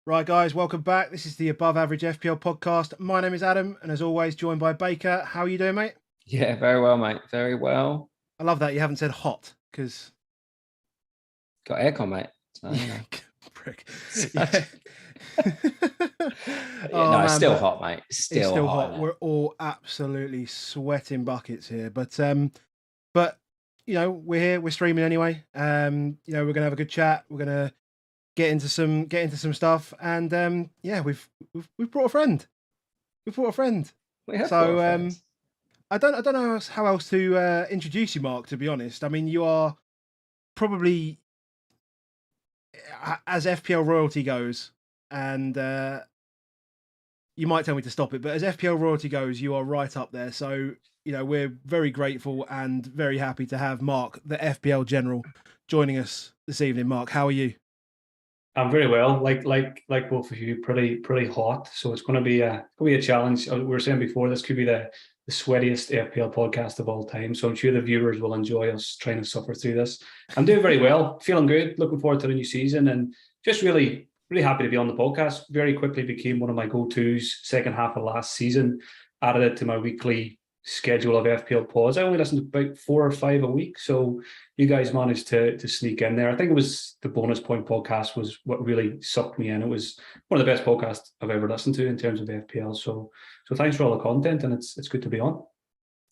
Right, guys, welcome back. This is the Above Average FPL podcast. My name is Adam, and as always, joined by Baker. How are you doing, mate? Yeah, very well, mate. Very well. I love that you haven't said hot, because Got aircon, mate. So, yeah, prick. Such- Yeah. yeah, Oh no, it's man, still but hot, mate. It's it's still still hot, hot. isn't it? We're all absolutely sweating buckets here, but we're here. We're streaming anyway. We're gonna have a good chat. We're gonna get into some stuff, and we've brought a friend. We've brought a friend. We have got So a friend. I don't know how else to introduce you, Mark. To be honest, I mean you are probably as FPL royalty goes, and you might tell me to stop it, but as FPL royalty goes, you are right up there. So we're very grateful and very happy to have Mark, the FPL General, joining us this evening. Mark, how are you? I'm very well, like both of you, pretty hot. So it's going to be a challenge. We were saying before, this could be the sweatiest FPL podcast of all time. So I'm sure the viewers will enjoy us trying to suffer through this. I'm doing very well, feeling good, looking forward to the new season, and just really happy to be on the podcast. Very quickly became one of my go-tos second half of last season. Added it to my weekly schedule of FPL pods. I only listen to about 4 or 5 a week, so you guys managed to sneak in there. I think it was the Bonus Point podcast was what really sucked me in. It was one of the best podcasts I've ever listened to in terms of FPL. So thanks for all the content, and it's good to be on.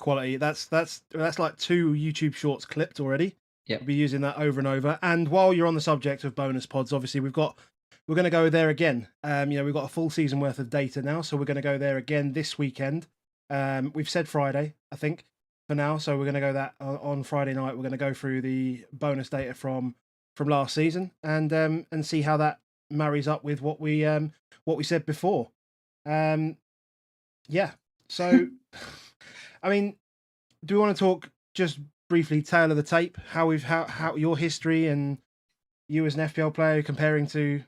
Quality. That's like 2 YouTube shorts clipped already. Yep. We'll be using that over and over. And while you're on the subject of bonus pods, obviously we're going to go there again. We've got a full season worth of data now, so we're going to go there again this weekend. We've said Friday, I think, for now, so we're going to go that on Friday night. We're going to go through the bonus data from last season and see how that marries up with what we said before. So, I mean, do we want to talk just briefly tail of the tape? How your history and you as an FPL player comparing to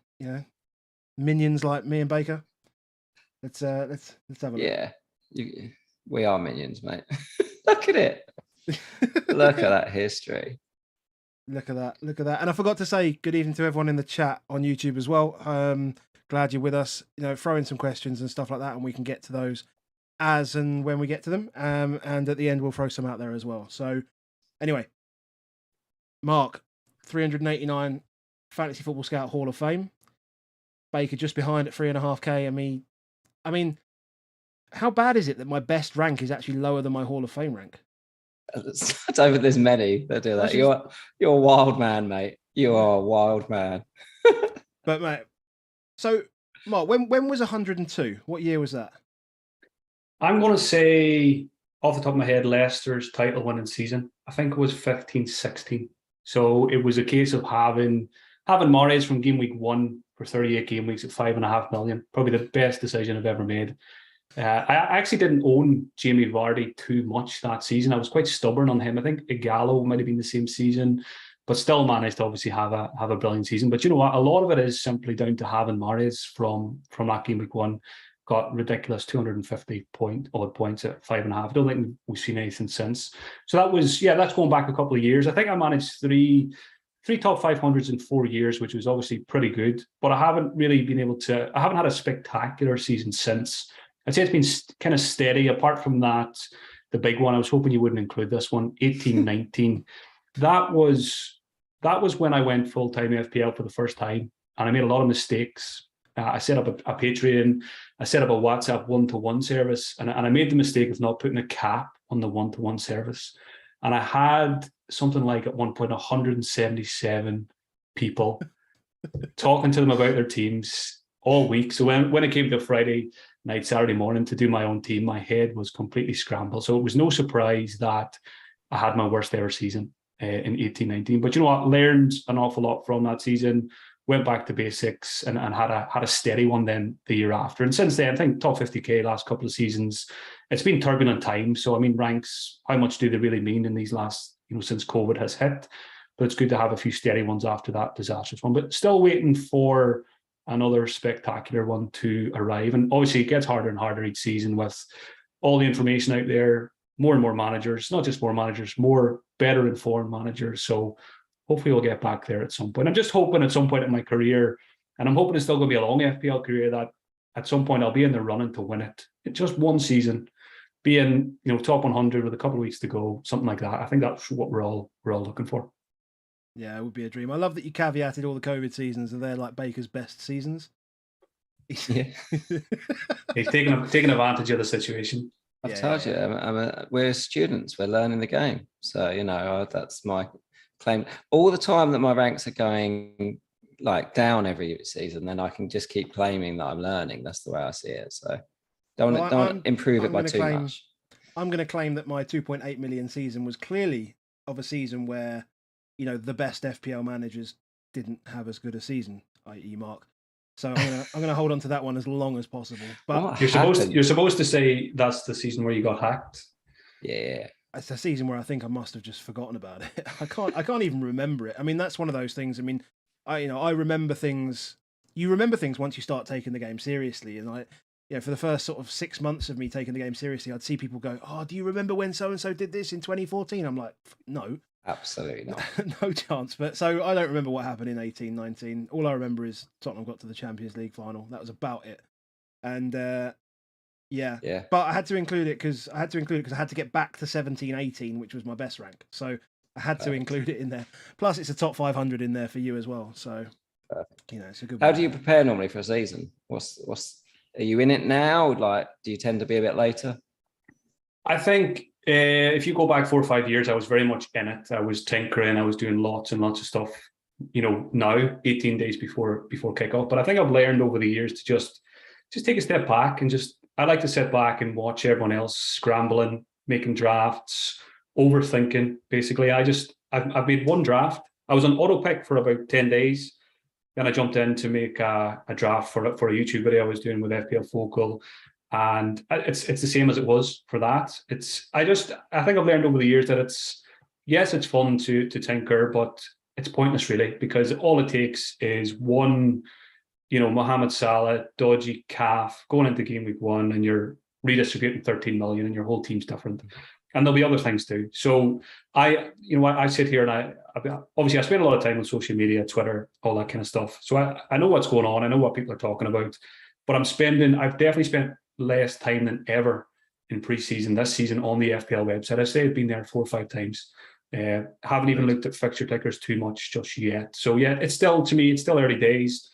minions like me and Baker. Let's have a look. Yeah, we are minions, mate. Look at it. Look at that history. Look at that. And I forgot to say good evening to everyone in the chat on YouTube as well. Glad you're with us. Throw in some questions and stuff like that, and we can get to those as and when we get to them. And at the end, we'll throw some out there as well. So anyway, Mark, 389 Fantasy Football Scout Hall of Fame. Baker just behind at 3.5k. I mean, how bad is it that my best rank is actually lower than my Hall of Fame rank? I don't think there's many that do that. You're a wild man, mate. You are a wild man. But mate, so Mark, when was 102? What year was that? I'm going to say off the top of my head, Leicester's title winning season. I think it was 15-16. So it was a case of having Mahrez from game week 1 for 38 game weeks at 5.5 million. Probably the best decision I've ever made. I actually didn't own Jamie Vardy too much that season. I was quite stubborn on him. I think Igalo might have been the same season, but still managed to obviously have a brilliant season. But you know what? A lot of it is simply down to having Mahrez from that game week 1. Got ridiculous 250 points at 5.5. I don't think we've seen anything since. So that's going back a couple of years. I think I managed three top 500s in 4 years, which was obviously pretty good. But I haven't had a spectacular season since. I'd say it's been kind of steady. Apart from that, the big one, I was hoping you wouldn't include this one, 18-19. That was when I went full-time FPL for the first time. And I made a lot of mistakes. I set up a Patreon. I set up a WhatsApp one-to-one service. And I made the mistake of not putting a cap on the one-to-one service. And I had something like at one point 177 people talking to them about their teams all week. So when it came to Friday night, Saturday morning to do my own team, my head was completely scrambled. So it was no surprise that I had my worst ever season in 18-19. But you know what? Learned an awful lot from that season. Went back to basics and had a steady one then the year after. And since then, I think top 50k last couple of seasons. It's been turbulent times. So I mean, ranks, how much do they really mean in these last, since COVID has hit? But it's good to have a few steady ones after that disastrous one. But still waiting for another spectacular one to arrive. And obviously it gets harder and harder each season with all the information out there, more and more managers, not just more managers, more better informed managers. So hopefully we'll get back there at some point. I'm just hoping at some point in my career And I'm hoping it's still going to be a long FPL career, that at some point I'll be in the running to win it. It's just one season, being top 100 with a couple of weeks to go, something like that. I think that's what we're all looking for. Yeah, it would be a dream. I love that you caveated all the COVID seasons, and they're like Baker's best seasons. Yeah. He's taking advantage of the situation. I've told you, we're students. We're learning the game. So, that's my claim. All the time that my ranks are going like down every season, then I can just keep claiming that I'm learning. That's the way I see it. So don't improve it by too much. I'm going to claim that my 2.8 million season was clearly of a season where, the best FPL managers didn't have as good a season, i.e. Mark. So I'm gonna hold on to that one as long as possible. But you're supposed to say that's the season where you got hacked. Yeah, it's a season where I think I must have just forgotten about it. I can't even remember it. I mean, that's one of those things. I mean, I remember things. You remember things once you start taking the game seriously, and for the first sort of 6 months of me taking the game seriously, I'd see people go, "Oh, do you remember when so and so did this in 2014?" I'm like, "No, absolutely not, no chance." But so I don't remember what happened in 18-19. All I remember is Tottenham got to the Champions League final. That was about it. And yeah. But I had to include it because I had to get back to 17-18, which was my best rank. So I had to include it in there. Plus, it's a top 500 in there for you as well. So it's a good. How do you prepare normally for a season? Are you in it now? Like, do you tend to be a bit later? I think if you go back 4 or 5 years, I was very much in it. I was tinkering. I was doing lots and lots of stuff. Now 18 days before kickoff. But I think I've learned over the years to just take a step back and I like to sit back and watch everyone else scrambling, making drafts, overthinking. Basically, I've made one draft. I was on auto pick for about 10 days. Then I jumped in to make a draft for a YouTube video I was doing with FPL Focal, and it's the same as it was for that. I think I've learned over the years that it's fun to tinker, but it's pointless really, because all it takes is one, Mohamed Salah dodgy calf going into game week 1, and you're redistributing 13 million, and your whole team's different. And there'll be other things too. So I sit here and obviously I spend a lot of time on social media, Twitter, all that kind of stuff. So I know what's going on. I know what people are talking about, but I've definitely spent less time than ever in pre-season this season on the FPL website. I say I've been there 4 or 5 times. Haven't even looked at fixture clickers too much just yet. So yeah, it's still early days.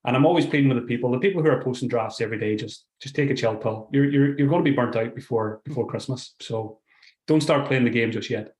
And I'm always pleading with the people who are posting drafts every day, just take a chill pill. You're going to be burnt out before Christmas. So don't start playing the game just yet.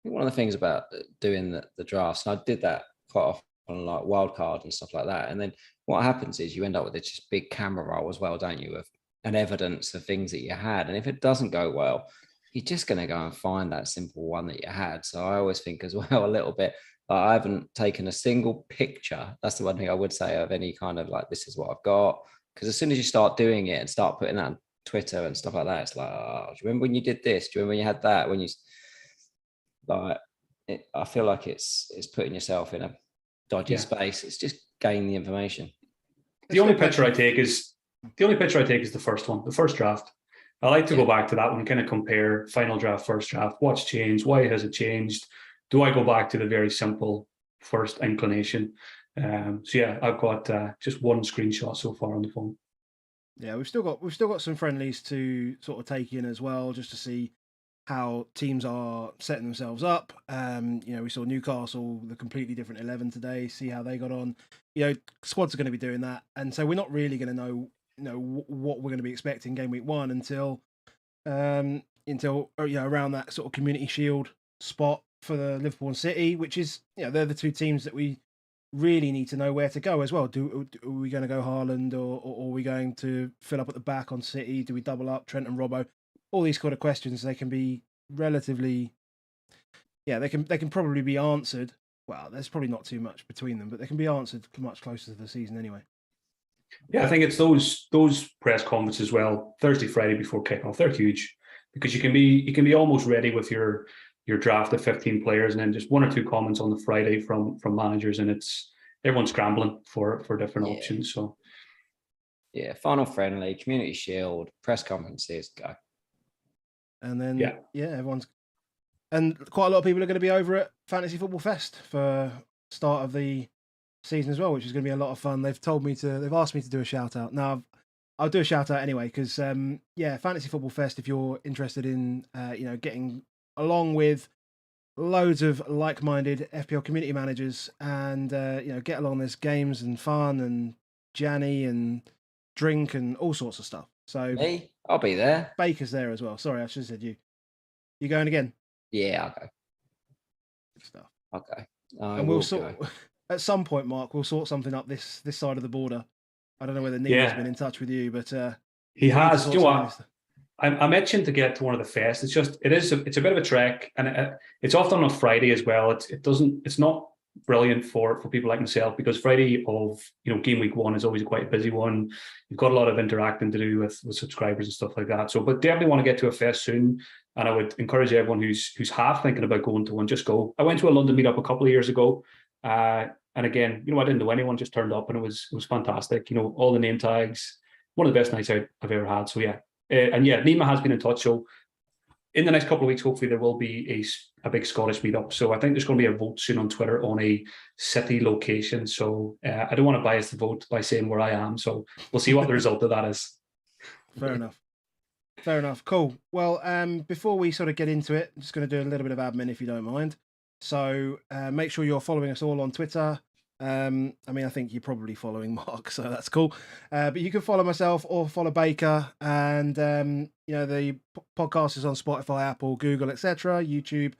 One of the things about doing the drafts, and I did that quite often on like wildcard and stuff like that. And then what happens is you end up with this just big camera roll as well, don't you? Of an evidence of things that you had. And if it doesn't go well, you're just going to go and find that simple one that you had. So I always think as well a little bit, I haven't taken a single picture. That's the one thing I would say of any kind of like, this is what I've got. Because as soon as you start doing it and start putting that on Twitter and stuff like that, it's like, oh, do you remember when you did this? Do you remember when you had that? When you I feel like it's putting yourself in a dodgy space. It's just gain the information. The only picture I take is the first one, the first draft. I like to go back to that one, kind of compare final draft, first draft. What's changed? Why has it changed? Do I go back to the very simple first inclination? I've got just one screenshot so far on the phone. Yeah, we've still got some friendlies to sort of take in as well, just to see how teams are setting themselves up. We saw Newcastle, the completely different 11 today. See how they got on. Squads are going to be doing that, and so we're not really going to know what we're going to be expecting game week 1 until around that sort of Community Shield spot for the Liverpool and City, which is they're the 2 teams that we really need to know where to go as well. Are we going to go Haaland or are we going to fill up at the back on City? Do we double up Trent and Robbo? All these kind of questions, they can be relatively, they can probably be answered. Well, there's probably not too much between them, but they can be answered much closer to the season anyway. Yeah, I think it's those press conferences as well, Thursday, Friday before kickoff. They're huge because you can be almost ready with your draft of 15 players, and then just 1 or 2 comments on the Friday from managers, and it's everyone's scrambling for different options. So final friendly, Community Shield, press conferences, go. And then everyone's, and quite a lot of people are going to be over at Fantasy Football Fest for start of the season as well, which is going to be a lot of fun. They've asked me to do a shout out. Now I'll do a shout out anyway because Fantasy Football Fest. If you're interested in getting along with loads of like-minded FPL community managers and get along, there's games and fun and Janny and drink and all sorts of stuff. So Me, I'll be there. Baker's there as well. Sorry, I should have said you. You going again? Yeah, I'll go. Good stuff. Okay. And we'll sort at some point, Mark. We'll sort something up this side of the border. I don't know whether Neil's been in touch with you, but he has. You know what? I'm itching to get to one of the fests. It's a bit of a trek, and it's often on a Friday as well. It's not brilliant for people like myself because Friday of game week 1 is always quite a busy one. You've got a lot of interacting to do with subscribers and stuff like that. So, but definitely want to get to a fest soon. And I would encourage everyone who's half thinking about going to one, just go. I went to a London meetup a couple of years ago, and again, I didn't know anyone, just turned up, and it was fantastic. All the name tags, one of the best nights out I've ever had. So yeah, Nima has been in touch. So in the next couple of weeks, hopefully there will be a big Scottish meetup. So I think there's going to be a vote soon on Twitter on a city location. So I don't want to bias the vote by saying where I am. So we'll see what the result of that is. Fair enough. Cool. Well, before we sort of get into it, I'm just going to do a little bit of admin if you don't mind. So make sure you're following us all on Twitter. I think you're probably following Mark, so that's cool. But you can follow myself or follow Baker, and the podcast is on Spotify, Apple, Google, etc., YouTube,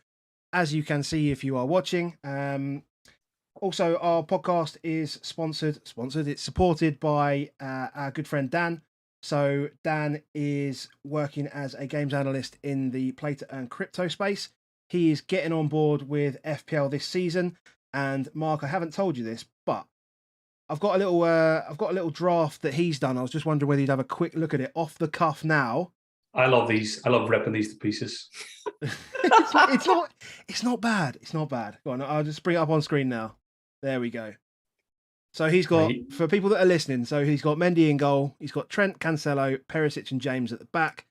as you can see if you are watching. Also, our podcast is sponsored. It's supported by our good friend Dan. So Dan is working as a games analyst in the play to earn crypto space. He is getting on board with FPL this season. And Mark, I haven't told you this, but I've got a little draft that he's done. I was just wondering whether you'd have a quick look at it off the cuff now. I love these. I love ripping these to pieces. It's not bad. Go on, I'll just bring it up on screen now. There we go. So he's got, for people that are listening, so he's got Mendy in goal. He's got Trent, Cancelo, Perisic and James at the back.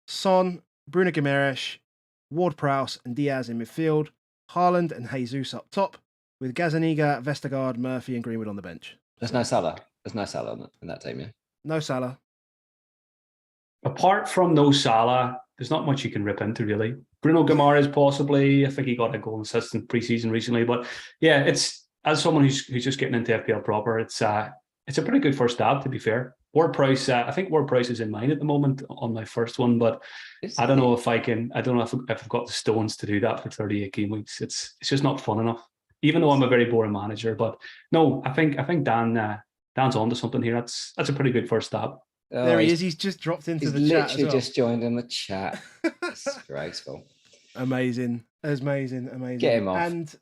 Son, Bruno Guimaraes, Ward-Prowse and Diaz in midfield. Haaland and Jesus up top, with Gazaniga, Vestergaard, Murphy and Greenwood on the bench. There's no Salah. There's no Salah in that team, yeah. No Salah. Apart from no Salah, there's not much you can rip into, really. Bruno Guimaraes possibly. I think he got a goal and assist in pre-season recently. But yeah, it's, as someone who's just getting into FPL proper, it's a pretty good first stab, to be fair. Ward-Prowse, I think Ward-Prowse is in mine at the moment on my first one, but I don't know if I've got the stones to do that for 38 game weeks. It's just not fun enough, even though I'm a very boring manager. But no, I think Dan's onto something here. That's a pretty good first stab. Oh, there he is. He's just dropped into the chat. He's literally just joined in the chat. It's graceful. Amazing. Get him off.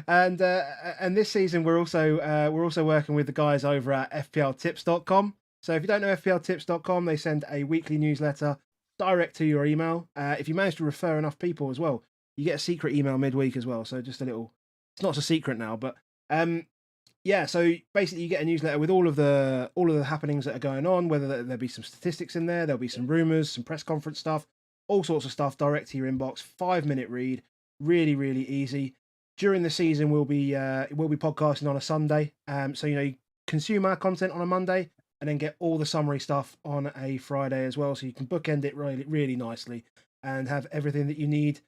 And this season we're also working with the guys over at FPLtips.com. So if you don't know FPLtips.com, they send a weekly newsletter direct to your email. If you manage to refer enough people as well, you get a secret email midweek as well. So just a little, it's not so secret now, but so basically you get a newsletter with all of the happenings that are going on, whether there'll be some statistics in there'll be some rumors, some press conference stuff, all sorts of stuff direct to your inbox. 5-minute read, really, really easy. During the season, we'll be podcasting on a Sunday. So you consume our content on a Monday and then get all the summary stuff on a Friday as well. So you can bookend it really, really nicely and have everything that you need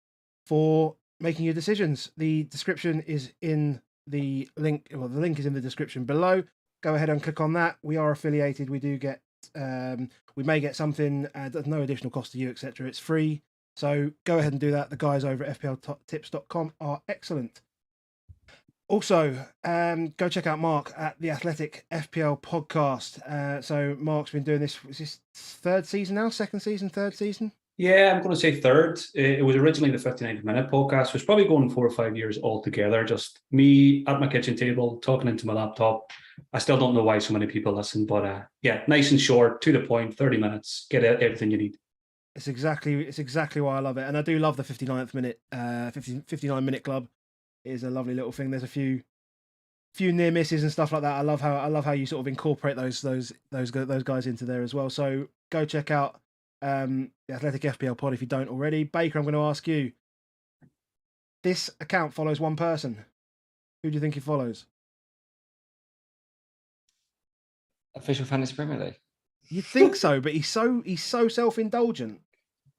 for making your decisions. The description is in the link. Well, the link is in the description below. Go ahead and click on that. We are affiliated. We do get. We may get something. There's no additional cost to you, etc. It's free. So go ahead and do that. The guys over at FPLtips.com are excellent. Also, go check out Mark at the Athletic FPL podcast. So Mark's been doing this. Is this third season now? Second season? Third season? Yeah, I'm going to say third. It was originally the 59th minute podcast. It was probably going 4 or 5 years altogether. Just me at my kitchen table, talking into my laptop. I still don't know why so many people listen, but nice and short, to the point, 30 minutes, get everything you need. It's exactly why I love it. And I do love the 59th minute, 59 minute club. It is a lovely little thing. There's a few near misses and stuff like that. I love how you sort of incorporate those guys into there as well. So go check out the Athletic FPL pod if you don't already. Baker, I'm going to ask you. This account follows one person. Who do you think he follows? Official Fantasy Premier League. You'd think so, but he's so self-indulgent.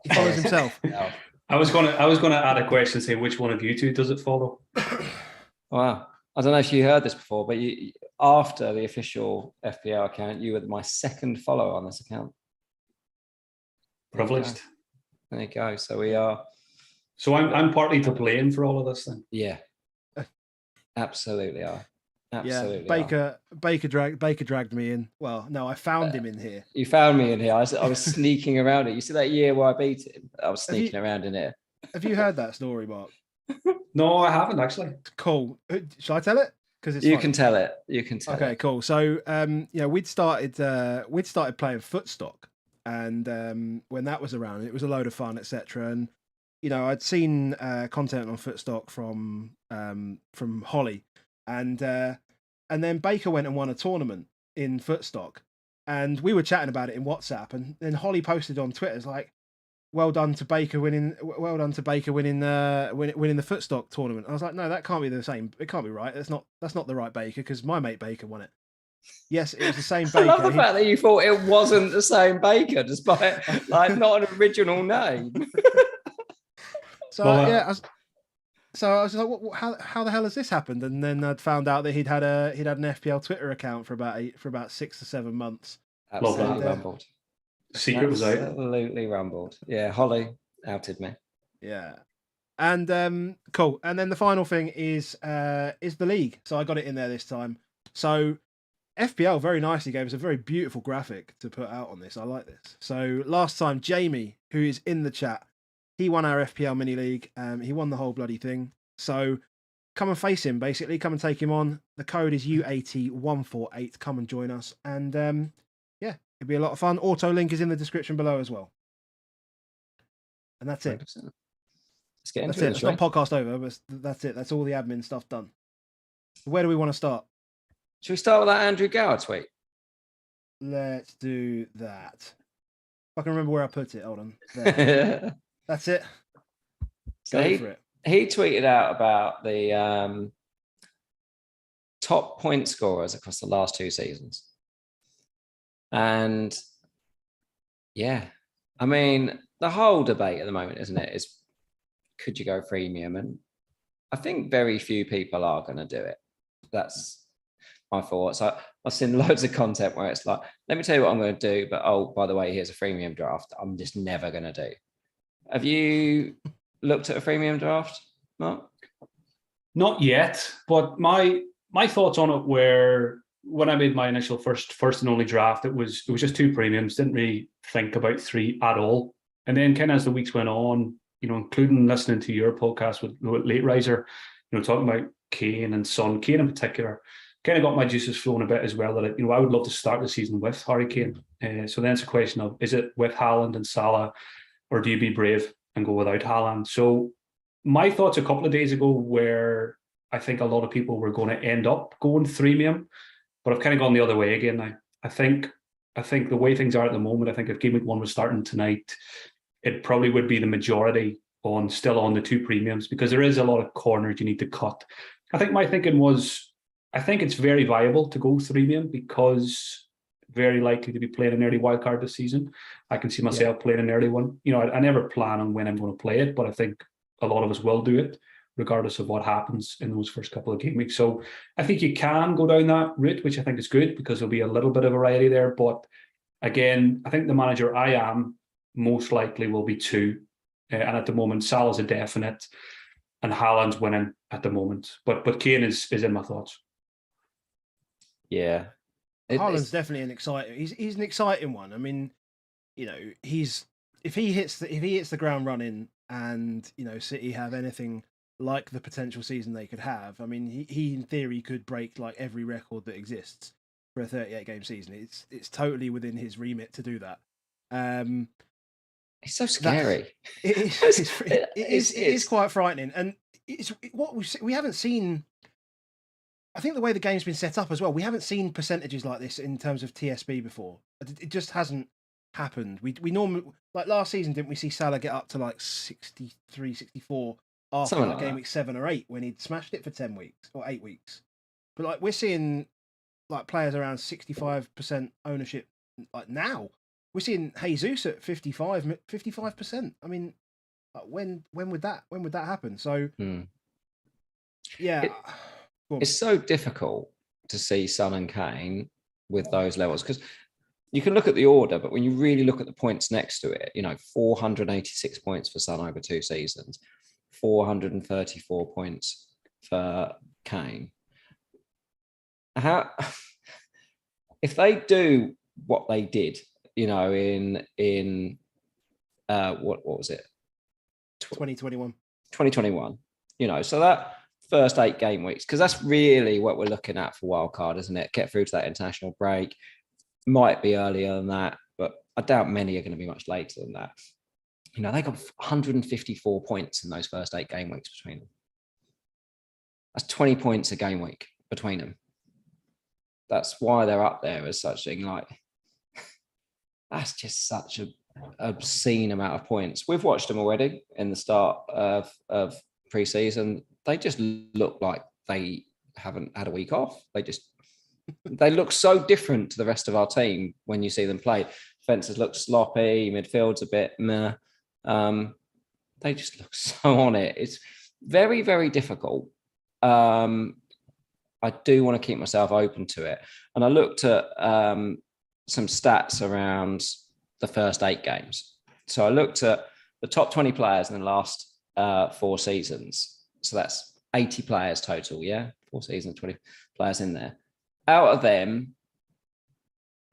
He follows himself. I was gonna add a question, say which one of you two does it follow? Wow. I don't know if you heard this before, but after the official FPL account, you were my second follower on this account. Privileged. There you go. So we are. So I'm partly to blame for all of this then. Yeah. Absolutely are. Absolutely. Yeah. Baker dragged me in. Well, no, I found him in here. You found me in here. I was sneaking around it. You see that year where I beat him? I was sneaking around in here. Have you heard that story, Mark? No, I haven't actually. Cool. Shall I tell it? Because you can tell it. You can tell it. Okay, cool. So we'd started playing Footstock, and when that was around, it was a load of fun, etc. And I'd seen content on Footstock from Holly, and then Baker went and won a tournament in Footstock, and we were chatting about it in WhatsApp, and then Holly posted on Twitter, it's like, well done to Baker winning the Footstock tournament. I was like, no, that can't be the same. It can't be right. That's not the right Baker, because my mate Baker won it. Yes, it was the same Baker. I love the fact that you thought it wasn't the same Baker, despite not an original name. So I was like, how the hell has this happened? And then I'd found out that he'd had an FPL Twitter account for about 6 to 7 months. Absolutely rumbled. Secret was out. Absolutely rumbled. Yeah, Holly outed me. Yeah, and cool. And then the final thing is the league. So I got it in there this time. So FPL very nicely gave us a very beautiful graphic to put out on this. I like this. So last time, Jamie, who is in the chat, he won our FPL mini league. He won the whole bloody thing. So come and face him, basically. Come and take him on. The code is U80148. Come and join us. And it'd be a lot of fun. Auto link is in the description below as well. And that's it. 100%. Let's get into it. It's not podcast over, but that's it. That's all the admin stuff done. Where do we want to start? Should we start with that Andrew Gower tweet? Let's do that. If I can remember where I put it. Hold on. There. That's it. So he tweeted out about the top point scorers across the last 2 seasons. And yeah, I mean, the whole debate at the moment, isn't it, is could you go freemium? And I think very few people are going to do it. That's my thoughts. I've seen loads of content where it's like, let me tell you what I'm going to do, but oh, by the way, here's a freemium draft I'm just never going to do. Have you looked at a freemium draft, Mark? Not yet, but my thoughts on it were, when I made my initial first and only draft, it was just 2 premiums. Didn't really think about 3 at all. And then kind of as the weeks went on, including listening to your podcast with Late Riser, talking about Kane and Son, Kane in particular, kind of got my juices flowing a bit as well. That I would love to start the season with Harry Kane. So then it's a question of, is it with Haaland and Salah, or do you be brave and go without Haaland? So my thoughts a couple of days ago were, I think a lot of people were going to end up going freemium. But I've kind of gone the other way again now. I think the way things are at the moment, I think if Game Week 1 was starting tonight, it probably would be the majority still on the 2 premiums, because there is a lot of corners you need to cut. I think my thinking was, I think it's very viable to go freemium, because very likely to be playing an early wildcard this season. I can see myself playing an early one. I never plan on when I'm going to play it, but I think a lot of us will do it, regardless of what happens in those first couple of game weeks. So I think you can go down that route, which I think is good, because there'll be a little bit of variety there. But again, I think the manager I am most likely will be 2. And at the moment, Salah's a definite, and Haaland's winning at the moment. But Kane is in my thoughts. Yeah. Haaland's definitely an exciting. He's an exciting one. I mean, if he hits the ground running, and City have anything like the potential season they could have, I mean, he in theory could break like every record that exists for a 38 game season. It's totally within his remit to do that. It's so scary. It is quite frightening, and it's what we haven't seen. I think the way the game's been set up as well, we haven't seen percentages like this in terms of TSB before. It just hasn't happened. We normally, like last season, didn't we see Salah get up to like 63, 64 after like game week 7 or 8 when he'd smashed it for 10 weeks or 8 weeks? But like we're seeing like players around 65% ownership. Like now, we're seeing Jesus at 55%. I mean, like when would that happen? So yeah, it's so difficult to see Son and Kane with those levels because you can look at the order, but when you really look at the points next to it, 486 points for Son over 2 seasons, 434 points for Kane. How, if they do what they did, in what was it? 2021. 2021. So that first 8 game weeks, because that's really what we're looking at for wildcard, isn't it? Get through to that international break. Might be earlier than that, but I doubt many are going to be much later than that. They got 154 points in those first 8 game weeks between them. That's 20 points a game week between them. That's why they're up there as such thing. Like, that's just such an obscene amount of points. We've watched them already in the start of pre-season. They just look like they haven't had a week off. They look so different to the rest of our team when you see them play. Defenses look sloppy, midfield's a bit meh. They just look so on it. It's very, very difficult. I do want to keep myself open to it. And I looked at some stats around the first 8 games. So I looked at the top 20 players in the last 4 seasons. So that's 80 players total, yeah? 4 seasons, 20 players in there. Out of them,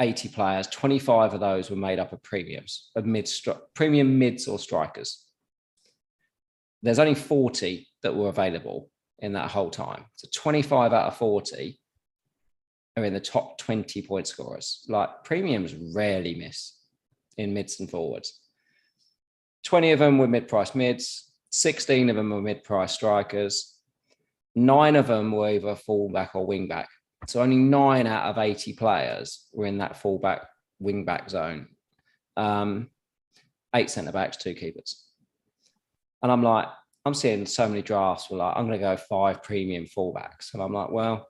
80 players, 25 of those were made up of premiums, of premium mids or strikers. There's only 40 that were available in that whole time. So 25 out of 40 are in the top 20 point scorers. Like, premiums rarely miss in mids and forwards. 20 of them were mid-price mids, 16 of them were mid-price strikers, 9 of them were either fullback or wingback. So only 9 out of 80 players were in that fullback, wingback zone. 8 centre-backs, 2 keepers. And I'm seeing so many drafts where like, I'm going to go 5 premium fullbacks. And I'm like, well,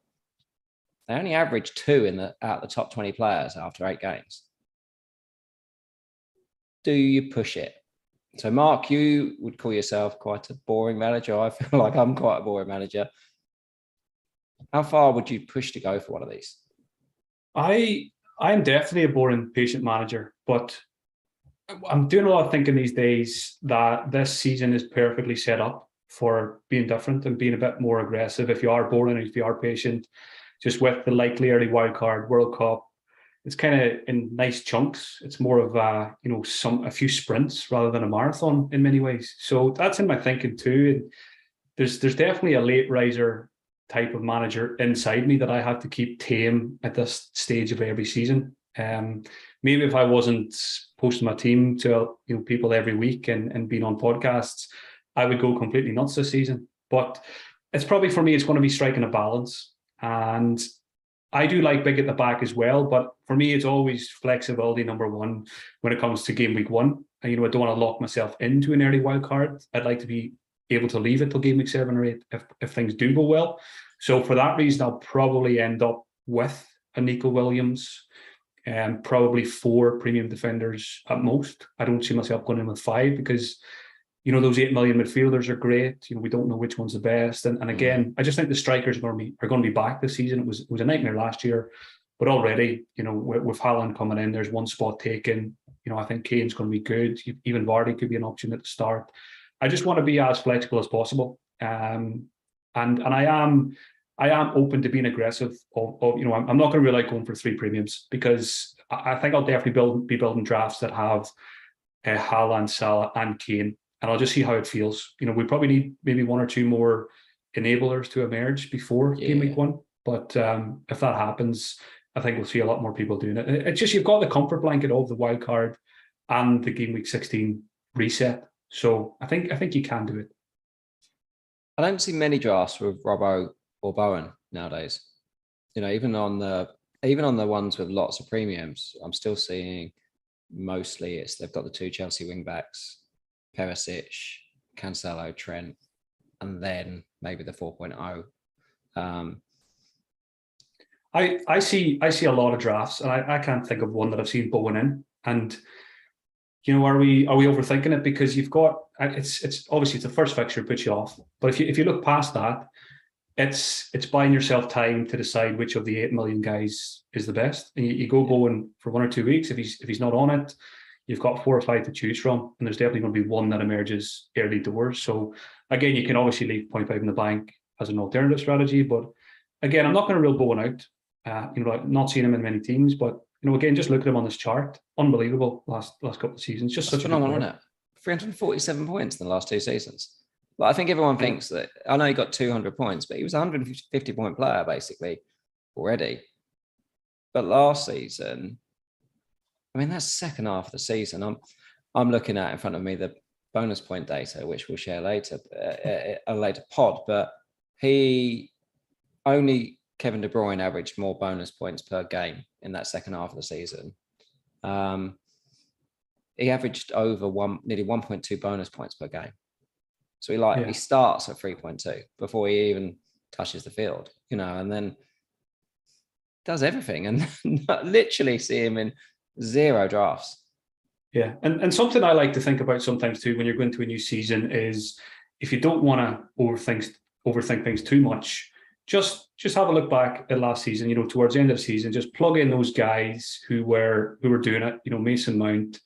they only average 2 out the top 20 players after 8 games. Do you push it? So Mark, you would call yourself quite a boring manager. I feel like I'm quite a boring manager. How far would you push to go for one of these? I'm definitely a boring patient manager, but I'm doing a lot of thinking these days that this season is perfectly set up for being different and being a bit more aggressive. If you are boring and if you are patient, just with the likely early wildcard World Cup, it's kind of in nice chunks. It's more of a few sprints rather than a marathon in many ways. So that's in my thinking too. And there's definitely a late riser type of manager inside me that I have to keep tame at this stage of every season. Maybe if I wasn't posting my team to people every week and being on podcasts, I would go completely nuts this season. But it's probably, for me, it's going to be striking a balance. And I do like big at the back as well, but for me, it's always flexibility number one when it comes to game week 1. And, I don't want to lock myself into an early wild card. I'd like to be able to leave it till game week 7 or 8 if things do go well. So for that reason, I'll probably end up with a Nico Williams and probably 4 premium defenders at most. I don't see myself going in with 5 because, those 8 million midfielders are great. We don't know which one's the best. And again, I just think the strikers are going to be back this season. It was a nightmare last year, but already, with Haaland coming in, there's 1 spot taken. I think Kane's going to be good. Even Vardy could be an option at the start. I just want to be as flexible as possible. And I am open to being aggressive. I'm not going to really like going for 3 premiums because I think I'll definitely be building drafts that have Haaland, Salah, and Kane, and I'll just see how it feels. We probably need maybe 1 or 2 more enablers to emerge before game week 1. But if that happens, I think we'll see a lot more people doing it. It's just you've got the comfort blanket of the wild card and the game week 16 reset. So I think you can do it. I don't see many drafts with Robbo or Bowen nowadays. Even on the ones with lots of premiums, I'm still seeing mostly they've got the 2 Chelsea wing backs, Perisic, Cancelo, Trent, and then maybe the 4.0. I see a lot of drafts, and I can't think of one that I've seen Bowen in. And are we overthinking it? Because you've got it's obviously it's the first fixture puts you off, but if you look past that, it's buying yourself time to decide which of the 8 million guys is the best. And you go Bowen for 1 or 2 weeks. If he's not on it, you've got 4 or 5 to choose from, and there's definitely going to be one that emerges early doors. So again, you can obviously leave 0.5 in the bank as an alternative strategy, but again, I'm not going to rule Bowen out. Not seeing him in many teams, but again, just look at him on this chart. Unbelievable last couple of seasons. Just such a phenomenal, isn't it? 347 points in the last 2 seasons. But I think everyone thinks that. I know he got 200 points, but he was a 150 point player basically already. But last season, I mean, that's the second half of the season. I'm looking at in front of me the bonus point data, which we'll share later, a later pod. But Kevin De Bruyne averaged more bonus points per game in that second half of the season. He averaged nearly 1.2 bonus points per game. So he starts at 3.2 before he even touches the field, and then does everything, and literally see him in 0 drafts. Yeah, and something I like to think about sometimes too when you're going to a new season is if you don't want to overthink things too much, just have a look back at last season. Towards the end of the season, just plug in those guys who were doing it. Mason Mount,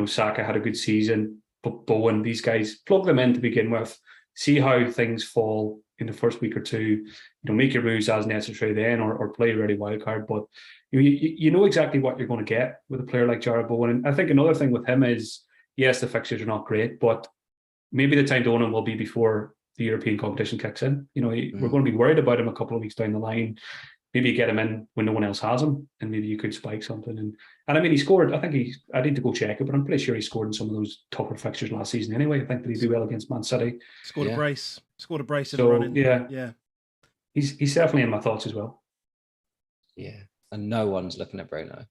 Saka had a good season, but Bowen, these guys, plug them in to begin with. See how things fall in the first week or two. Make your moves as necessary then, or play a ready wild card. But you know exactly what you're going to get with a player like Jarrod Bowen. And I think another thing with him is, yes, the fixtures are not great, but maybe the time to own him will be before the European competition kicks in. We're going to be worried about him a couple of weeks down the line. Maybe get him in when no one else has him, and maybe you could spike something. And I mean, he scored. I need to go check it, but I'm pretty sure he scored in some of those tougher fixtures last season anyway. I think that he do well against Man City. Scored a brace in the running. Yeah. He's definitely in my thoughts as well. Yeah, and no one's looking at Bruno.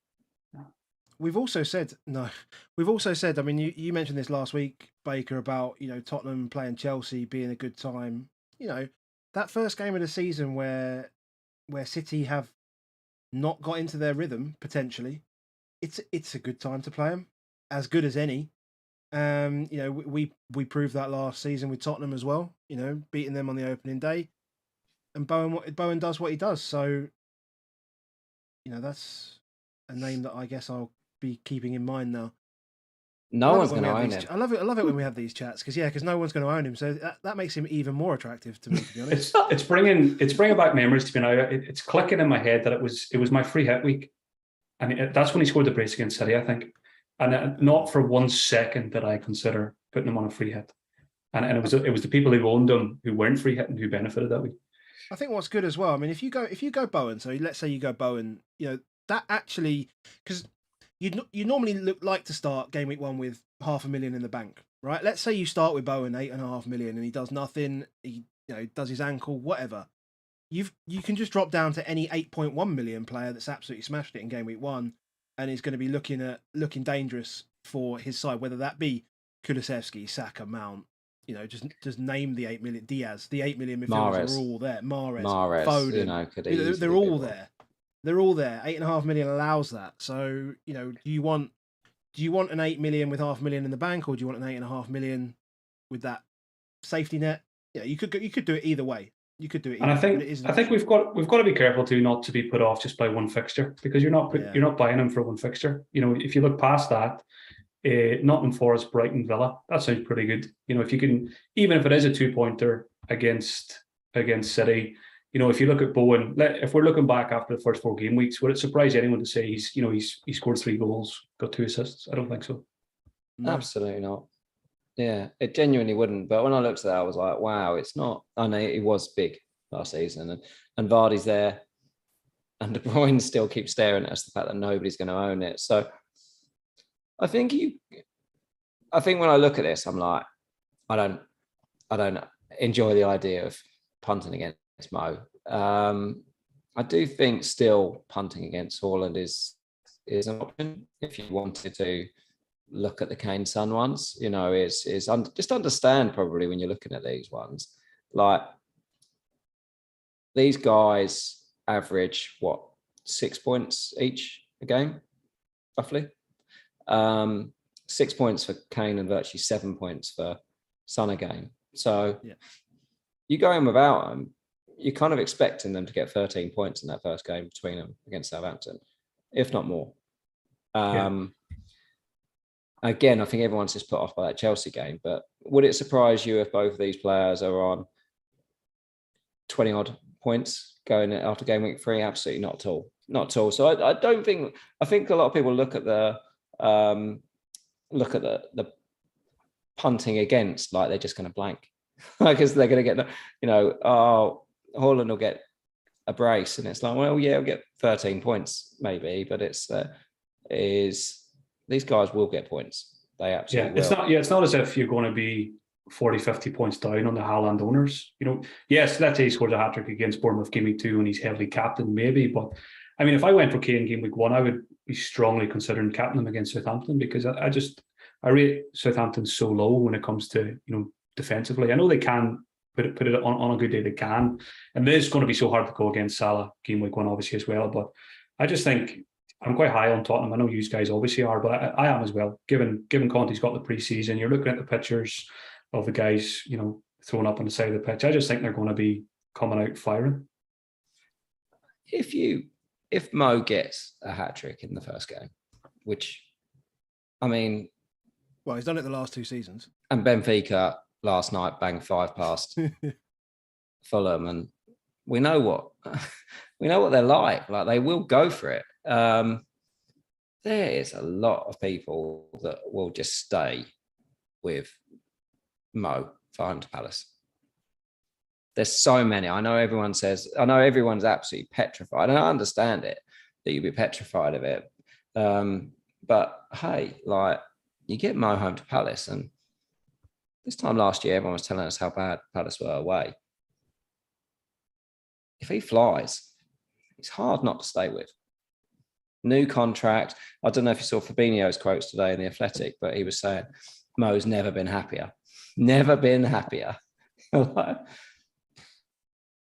We've also said, I mean, you mentioned this last week, Baker, about, Tottenham playing Chelsea being a good time. That first game of the season where City have not got into their rhythm, potentially, it's a good time to play them, as good as any. We proved that last season with Tottenham as well, beating them on the opening day. And Bowen does what he does. So, that's a name that I guess I'll be keeping in mind now. No one's going to own him. I love it when we have these chats because no one's going to own him. So that makes him even more attractive to me, to be honest. It's bringing back memories to me now. It's clicking in my head that it was my free hit week, and that's when he scored the brace against City, I think. And not for 1 second did I consider putting him on a free hit. And it was the people who owned him who weren't free hitting who benefited that week. I think what's good as well. I mean, if you go Bowen, so let's say you go Bowen, that actually, because you normally like to start game week 1 with 500,000 in the bank, right? Let's say you start with Bowen 8.5 million and he does nothing. He does his ankle, whatever. You can just drop down to any 8.1 million player that's absolutely smashed it in game week 1 and is going to be looking dangerous for his side, whether that be Kulusevski, Saka, Mount. Just name the 8 million. Diaz, the 8 million midfielders are all there. Mahrez, Foden, they're all there. They're all there. 8.5 million allows that. So do you want an 8 million with 500,000 in the bank, or do you want an 8.5 million with that safety net? Yeah, you could do it either way. You could do it. And I think we've got to be careful too, not to be put off just by one fixture, because you're not buying them for one fixture. If you look past that. Nottingham Forest, Brighton, Villa. That sounds pretty good. If you can, even if it is a 2-pointer against City, if you look at Bowen, if we're looking back after the first 4 game weeks, would it surprise anyone to say he scored 3 goals, got 2 assists? I don't think so. No. Absolutely not. Yeah, it genuinely wouldn't. But when I looked at that, I was like, wow, it's not. I know it was big last season, and Vardy's there, and De Bruyne still keeps staring at us, the fact that nobody's going to own it. So. I think when I look at this, I'm like, I don't enjoy the idea of punting against Mo. I do think still punting against Haaland is an option if you wanted to look at the Kane Son ones. Just understand probably when you're looking at these ones, like these guys average, 6 points each a game, roughly. 6 points for Kane and virtually 7 points for Son a game. So you go in without them, you're kind of expecting them to get 13 points in that first game between them against Southampton, if not more. Again, I think everyone's just put off by that Chelsea game, but would it surprise you if both of these players are on 20 odd points going after game week 3? Absolutely not at all. Not at all. So I don't think, I think a lot of people look at the punting against like they're just going to blank. Because they're going to get, Haaland will get a brace, and it's like, well, yeah, we'll get 13 points maybe, but these guys will get points. They absolutely will. It's not as if you're going to be 40, 50 points down on the Haaland owners. Yes, let's say he scores a hat-trick against Bournemouth game week 2 and he's heavily captain, maybe. But I mean, if I went for Kane game week 1, I would be strongly considering captaining him against Southampton, because I rate Southampton so low when it comes to, defensively. I know they can put it on a good day, they can. And it is going to be so hard to go against Salah game week 1, obviously, as well. But I just think I'm quite high on Tottenham. I know you guys obviously are, but I am as well. Given Conte's got the pre-season, you're looking at the pictures of the guys, thrown up on the side of the pitch. I just think they're going to be coming out firing. If Mo gets a hat-trick in the first game, which, I mean... Well, he's done it the last 2 seasons. And Benfica last night banged 5 past Fulham, and we know what they're like. Like, they will go for it. There is a lot of people that will just stay with Mo for Hunter Palace. There's so many. I know everyone's absolutely petrified, and I understand it, that you'd be petrified of it. But hey, like, you get Mo home to Palace, and this time last year, everyone was telling us how bad Palace were away. If he flies, it's hard not to stay with. New contract. I don't know if you saw Fabinho's quotes today in The Athletic, but he was saying Mo's never been happier. Never been happier.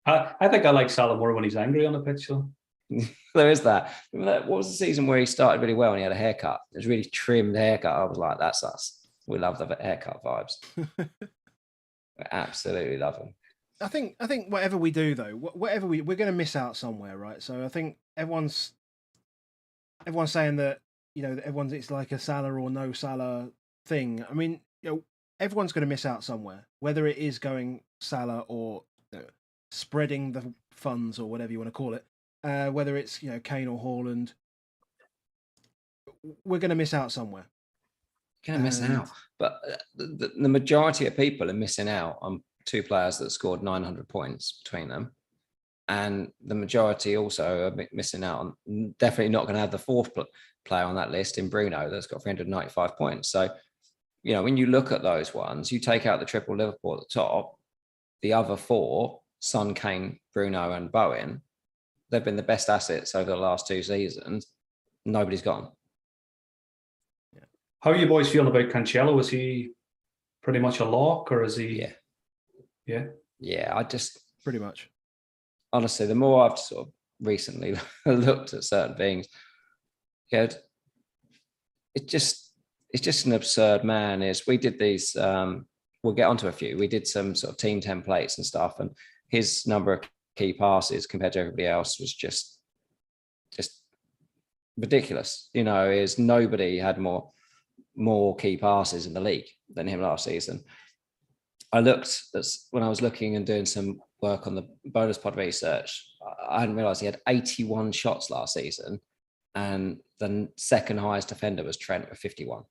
I think I like Salah more when he's angry on the pitch. So. There is that. What was the season where he started really well and he had a haircut? It was a really trimmed haircut. I was like, that's us. We love the haircut vibes. We absolutely love them. I think whatever we do though, we're going to miss out somewhere, right? So I think everyone's saying that it's like a Salah or no Salah thing. I mean, everyone's going to miss out somewhere, whether it is going Salah or spreading the funds or whatever you want to call it. Whether it's Kane or Haaland, we're going to miss out somewhere. Going to miss out, but the majority of people are missing out on 2 players that scored 900 points between them, and the majority also are missing out on, definitely not going to have the 4th player on that list in Bruno that's got 395 points. So, when you look at those ones, you take out the triple Liverpool at the top, the other 4, Son, Kane, Bruno, and Bowen. They've been the best assets over the last 2 seasons. Nobody's gone. Yeah. How are you boys feeling about Cancelo? Is he pretty much a lock, or is he? Yeah. I just pretty much. Honestly, the more I've sort of recently looked at certain things, it's just an absurd man. We did these. We'll get onto a few. We did some sort of team templates and stuff, and his number of key passes compared to everybody else was just ridiculous. Is nobody had more key passes in the league than him last season. I looked when I was looking and doing some work on the bonus pod research, I hadn't realized he had 81 shots last season, and the second highest defender was Trent with 51.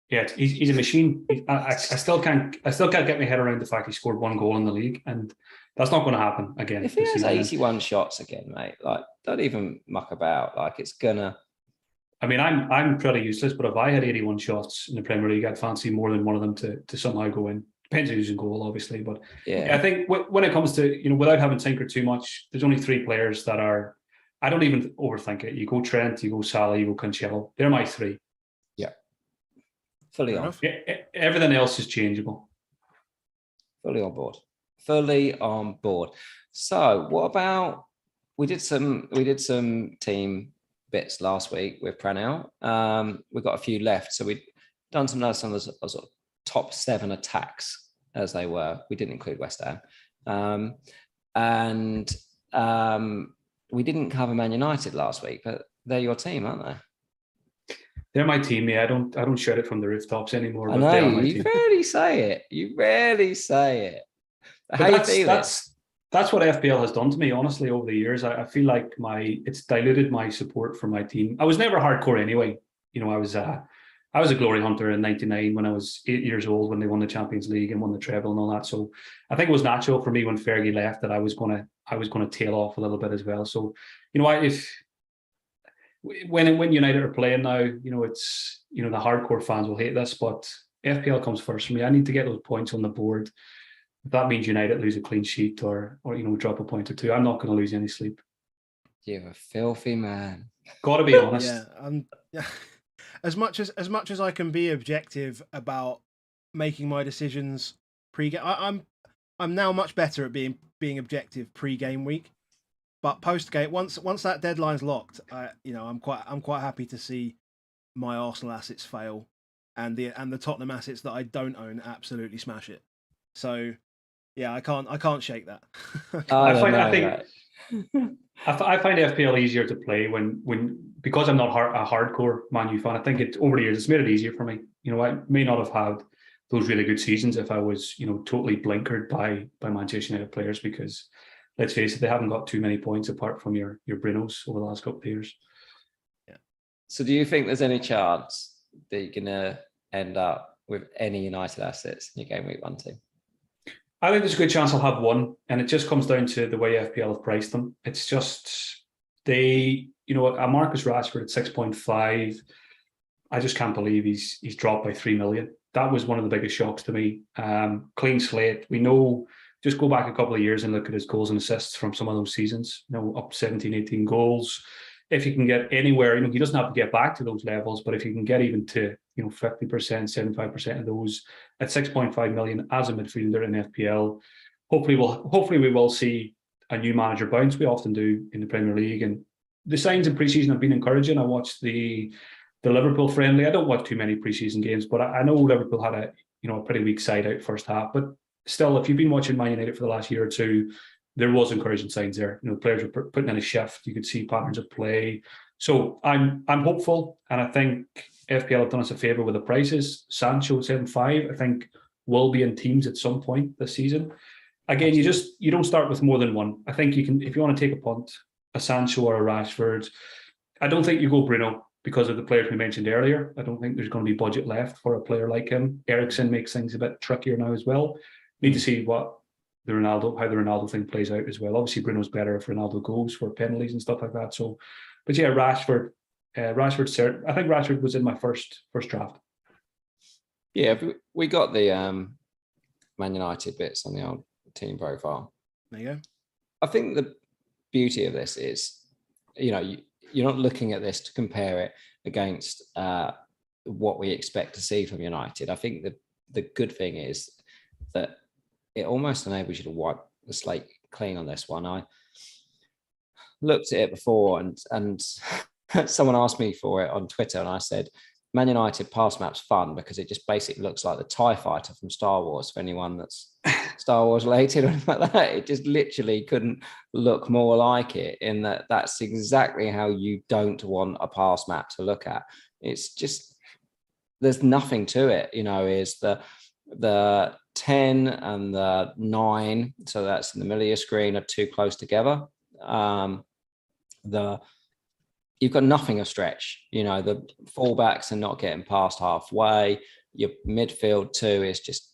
Yeah, he's a machine. I still can't get my head around the fact he scored 1 goal in the league, and that's not going to happen again. If he has 81 shots again, mate, like, don't even muck about. Like, it's gonna. I mean, I'm pretty useless, but if I had 81 shots in the Premier League, I'd fancy more than one of them to somehow go in. Depends who's in goal, obviously, but yeah, I think when it comes to without having tinkered too much, there's only 3 players that are. I don't even overthink it. You go Trent, you go Salah, you go Cancelo. They're my 3. Yeah. Fully on. Everything else is changeable. Fully on board. So what about we did some team bits last week with Pranell. We've got a few left, so we've done some of the sort of top 7 attacks as they were. We didn't include West Ham, and we didn't cover Man United last week, but they're your team, aren't they? They're my team, yeah. I don't shout it from the rooftops anymore. I But know they are my you team. rarely say it. You rarely say it. How But you feeling? that's what FPL has done to me, honestly, over the years. I feel like it's diluted my support for my team. I was never hardcore anyway. You know, I was a glory hunter in '99 when I was 8 years old, when they won the Champions League and won the treble and all that. So I think it was natural for me when Fergie left that I was gonna tail off a little bit as well. So, you know, when United are playing now, you know, it's, you know, the hardcore fans will hate this, but FPL comes first for me. I need to get those points on the board. If that means United lose a clean sheet or you know, drop a point or two, I'm not going to lose any sleep. You're a filthy man. Got to be honest. Yeah, as much as I can be objective about making my decisions pre-game, I'm now much better at being objective pre-game week. But post-game, once that deadline's locked, I'm quite happy to see my Arsenal assets fail, and the Tottenham assets that I don't own absolutely smash it. So, yeah, I can't shake that. I find FPL easier to play because I'm not a hardcore Man U fan. I think over the years it's made it easier for me. You know, I may not have had those really good seasons if I was, you know, totally blinkered by Manchester United players, because let's face it, they haven't got too many points apart from your Brunos over the last couple of years. Yeah. So do you think there's any chance that you're going to end up with any United assets in your game week 1 team? I think there's a good chance I'll have one, and it just comes down to the way FPL have priced them. It's just a Marcus Rashford at 6.5. I just can't believe he's dropped by 3 million. That was one of the biggest shocks to me. Clean slate. We know, just go back a couple of years and look at his goals and assists from some of those seasons, you know, up 17, 18 goals. If you can get anywhere, you know, he doesn't have to get back to those levels, but if you can get even to, you know, 50%, 75% of those at 6.5 million as a midfielder in FPL, hopefully we will see a new manager bounce. We often do in the Premier League, and the signs in pre-season have been encouraging. I watched the Liverpool friendly. I don't watch too many pre-season games, but I know Liverpool had a pretty weak side out first half. But still, if you've been watching Man United for the last year or two, there was encouraging signs there. You know, players were putting in a shift. You could see patterns of play. So I'm hopeful, and I think FPL have done us a favour with the prices. Sancho 7.5, I think, will be in teams at some point this season. Again, you don't start with more than one. I think you can, if you want to take a punt, a Sancho or a Rashford. I don't think you go Bruno because of the players we mentioned earlier. I don't think there's going to be budget left for a player like him. Eriksen makes things a bit trickier now as well. Need to see how the Ronaldo thing plays out as well. Obviously, Bruno's better if Ronaldo goes for penalties and stuff like that. So, but yeah, Rashford. I think Rashford was in my first draft. Yeah, we got the Man United bits on the old team profile. There you go. I think the beauty of this is, you know, you're not looking at this to compare it against what we expect to see from United. I think the good thing is that it almost enables you to wipe the slate clean on this one. I looked at it before, and someone asked me for it on Twitter, and I said, Man United pass map's fun because it just basically looks like the TIE fighter from Star Wars, for anyone that's Star Wars related or anything like that. It just literally couldn't look more like it, in that that's exactly how you don't want a pass map to look at. It's just, there's nothing to it, you know, is the 10 and the 9, so that's in the middle of your screen, are too close together. You've got nothing of stretch. You know, the fullbacks are not getting past halfway. Your midfield too is just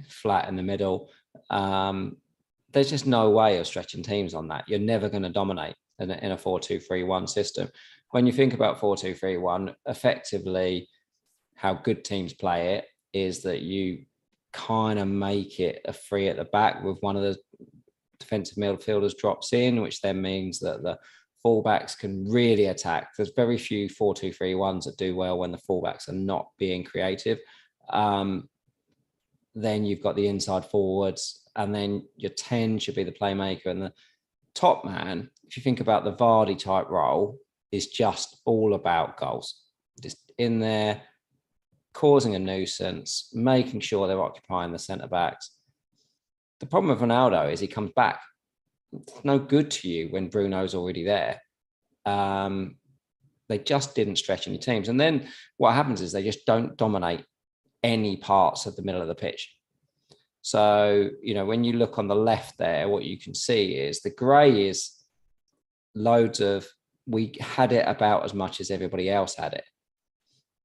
flat in the middle. There's just no way of stretching teams on that. You're never going to dominate in a 4-2-3-1 system. When you think about 4-2-3-1, effectively how good teams play it is that you kind of make it a free at the back with one of the defensive midfielders drops in, which then means that the fullbacks can really attack. There's very few 4-2-3-1s that do well when the fullbacks are not being creative. Then you've got the inside forwards, and then your 10 should be the playmaker, and the top man, if you think about the Vardy type role, is just all about goals. Just in there, causing a nuisance, making sure they're occupying the centre backs. The problem with Ronaldo is he comes back. It's no good to you when Bruno's already there. They just didn't stretch any teams. And then what happens is they just don't dominate any parts of the middle of the pitch. So, when you look on the left there, what you can see is the grey is loads of, we had it about as much as everybody else had it.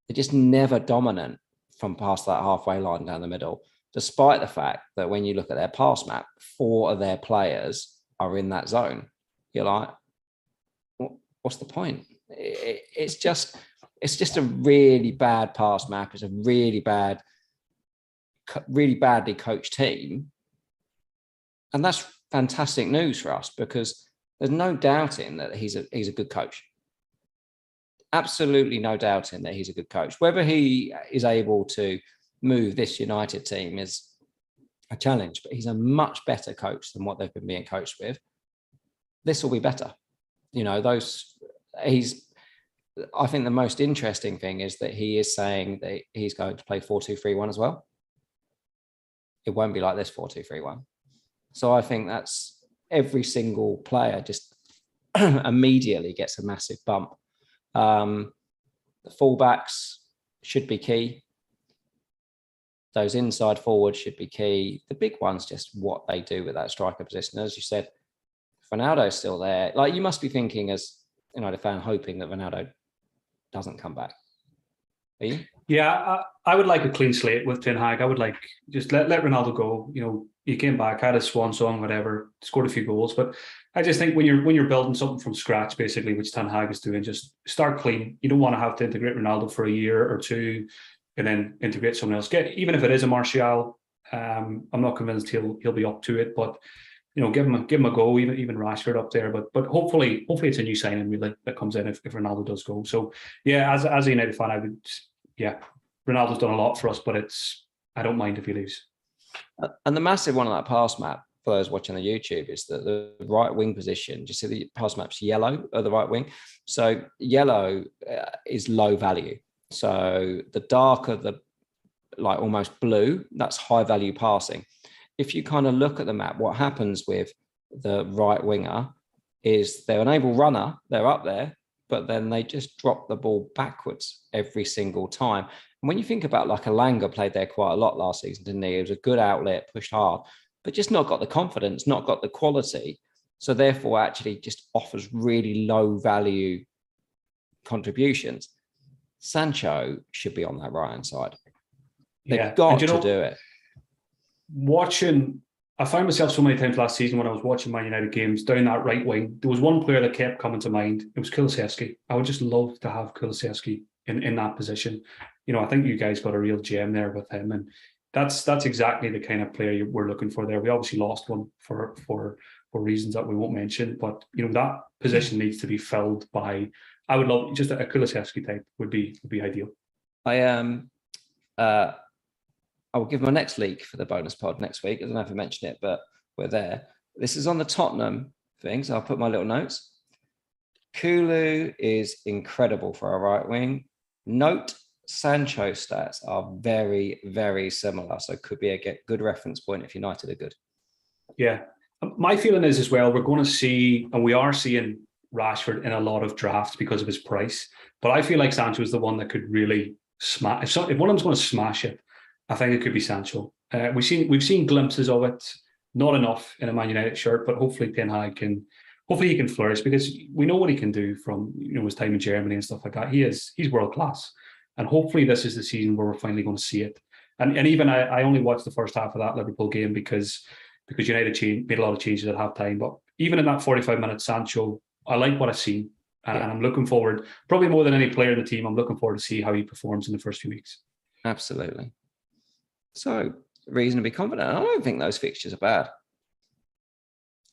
They're just never dominant from past that halfway line down the middle, despite the fact that when you look at their pass map, 4 of their players are in that zone. You're like, what's the point? It's just a really bad pass map. It's a really badly coached team. And that's fantastic news for us, because there's no doubting that he's a good coach. Absolutely no doubting that he's a good coach. Whether he is able to move this United team is a challenge, but he's a much better coach than what they've been being coached with. This will be better. I think the most interesting thing is that he is saying that he's going to play 4-2-3-1 as well. It won't be like this 4-2-3-1. So I think that's every single player just immediately gets a massive bump. The fullbacks should be key. Those inside forwards should be key. The big one's just what they do with that striker position. As you said, Ronaldo's still there. Like, you must be thinking as a fan, hoping that Ronaldo doesn't come back. Are you? Yeah, I would like a clean slate with Ten Hag. I would like just let Ronaldo go. He came back, had his swan song, whatever, scored a few goals. But I just think when you're building something from scratch, basically, which Ten Hag is doing, just start clean. You don't want to have to integrate Ronaldo for a year or two and then integrate someone else. Even if it is a Martial, I'm not convinced he'll be up to it. But give him a go. Even Rashford up there. But hopefully it's a new signing really that comes in if Ronaldo does go. So yeah, as a United fan, I would. Yeah, Ronaldo's done a lot for us, but I don't mind if he leaves. And the massive one on that pass map, for those watching the YouTube, is that the right wing position, do you see the pass map's yellow at the right wing? So yellow is low value. So the darker the, like almost blue, that's high value passing. If you kind of look at the map, what happens with the right winger is they're an able runner, they're up there, but then they just drop the ball backwards every single time. And when you think about, like, Alanga played there quite a lot last season, didn't he? It was a good outlet, pushed hard, but just not got the confidence, not got the quality. So therefore actually just offers really low value contributions. Sancho should be on that right-hand side. They've got to do it. I found myself so many times last season when I was watching Man United games down that right wing. There was one player that kept coming to mind. It was Kulusevski. I would just love to have Kulusevski in that position. I think you guys got a real gem there with him, and that's exactly the kind of player we're looking for there. We obviously lost one for reasons that we won't mention, but that position needs to be filled by. I would love just a Kulusevski type would be ideal. I will give my next leak for the bonus pod next week. I don't know if I mentioned it, but we're there. This is on the Tottenham thing, so I'll put my little notes. Kulu is incredible for a right wing. Note Sancho stats are very, very similar, so could be a good reference point if United are good. Yeah. My feeling is as well, we're going to see, and we are seeing Rashford in a lot of drafts because of his price, but I feel like Sancho is the one that could really smash. If one of them's going to smash it, I think it could be Sancho. We've seen glimpses of it, not enough in a Man United shirt, but hopefully Ten Hag he can flourish, because we know what he can do from his time in Germany and stuff like that. He's world class, and hopefully this is the season where we're finally going to see it. And even I only watched the first half of that Liverpool game because United made a lot of changes at half time. But even in that 45 minutes, Sancho, I like what I've seen, and I'm looking forward, probably more than any player in the team. I'm looking forward to see how he performs in the first few weeks. Absolutely. So, reason to be confident. I don't think those fixtures are bad.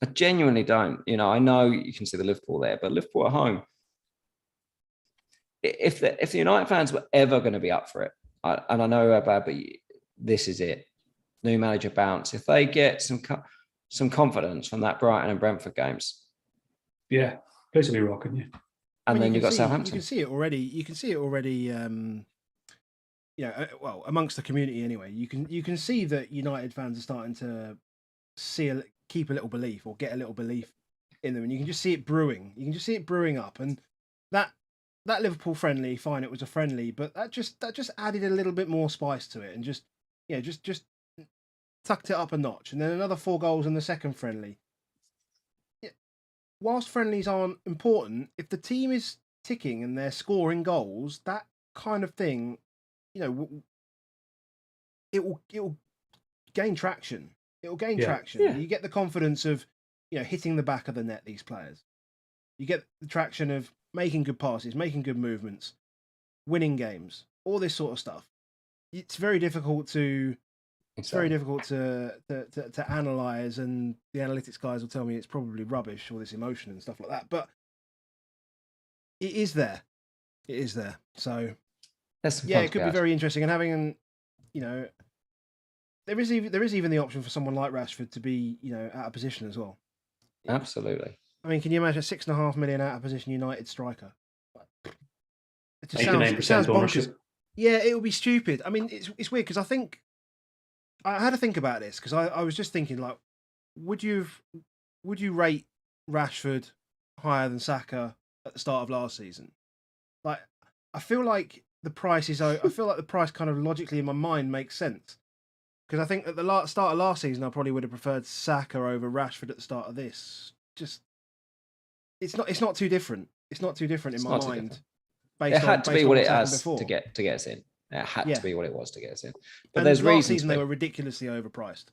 I genuinely don't. I know you can see the Liverpool there, but Liverpool at home. If the United fans were ever going to be up for it, and I know how bad, but this is it. New manager bounce. If they get some confidence from that Brighton and Brentford games, Yeah, place will be rocking. Yeah, And then you've got You Southampton. can see it already. You can see it already. Well, amongst the community anyway, you can see that United fans are starting to keep a little belief or get a little belief in them, and you can just see it brewing. You can just see it brewing up, and that Liverpool friendly, fine, it was a friendly, but that just added a little bit more spice to it, and just tucked it up a notch. And then another 4 goals in the second friendly. Yeah, whilst friendlies aren't important, if the team is ticking and they're scoring goals, that kind of thing, it will gain traction. It will gain traction. Yeah. You get the confidence of, hitting the back of the net. These players, you get the traction of making good passes, making good movements, winning games, all this sort of stuff. It's very difficult to analyze, and the analytics guys will tell me it's probably rubbish, all this emotion and stuff like that. But it is there. It is there. So it could be very interesting. And having there is even the option for someone like Rashford to be out of position as well. Absolutely. I mean, can you imagine a 6.5 million out of position United striker? It just sounds bonkers. Yeah, it would be stupid. I mean, it's weird because I had to think about this because I was just thinking, like, would you rate Rashford higher than Saka at the start of last season? Like, I feel like the price kind of logically in my mind makes sense, because I think at the start of last season I probably would have preferred Saka over Rashford at the start of this. Just it's not too different. It's not too different in my mind. It had to be what it has to get us in. It had to be what it was to get us in. But there's reasons. Last season they were ridiculously overpriced.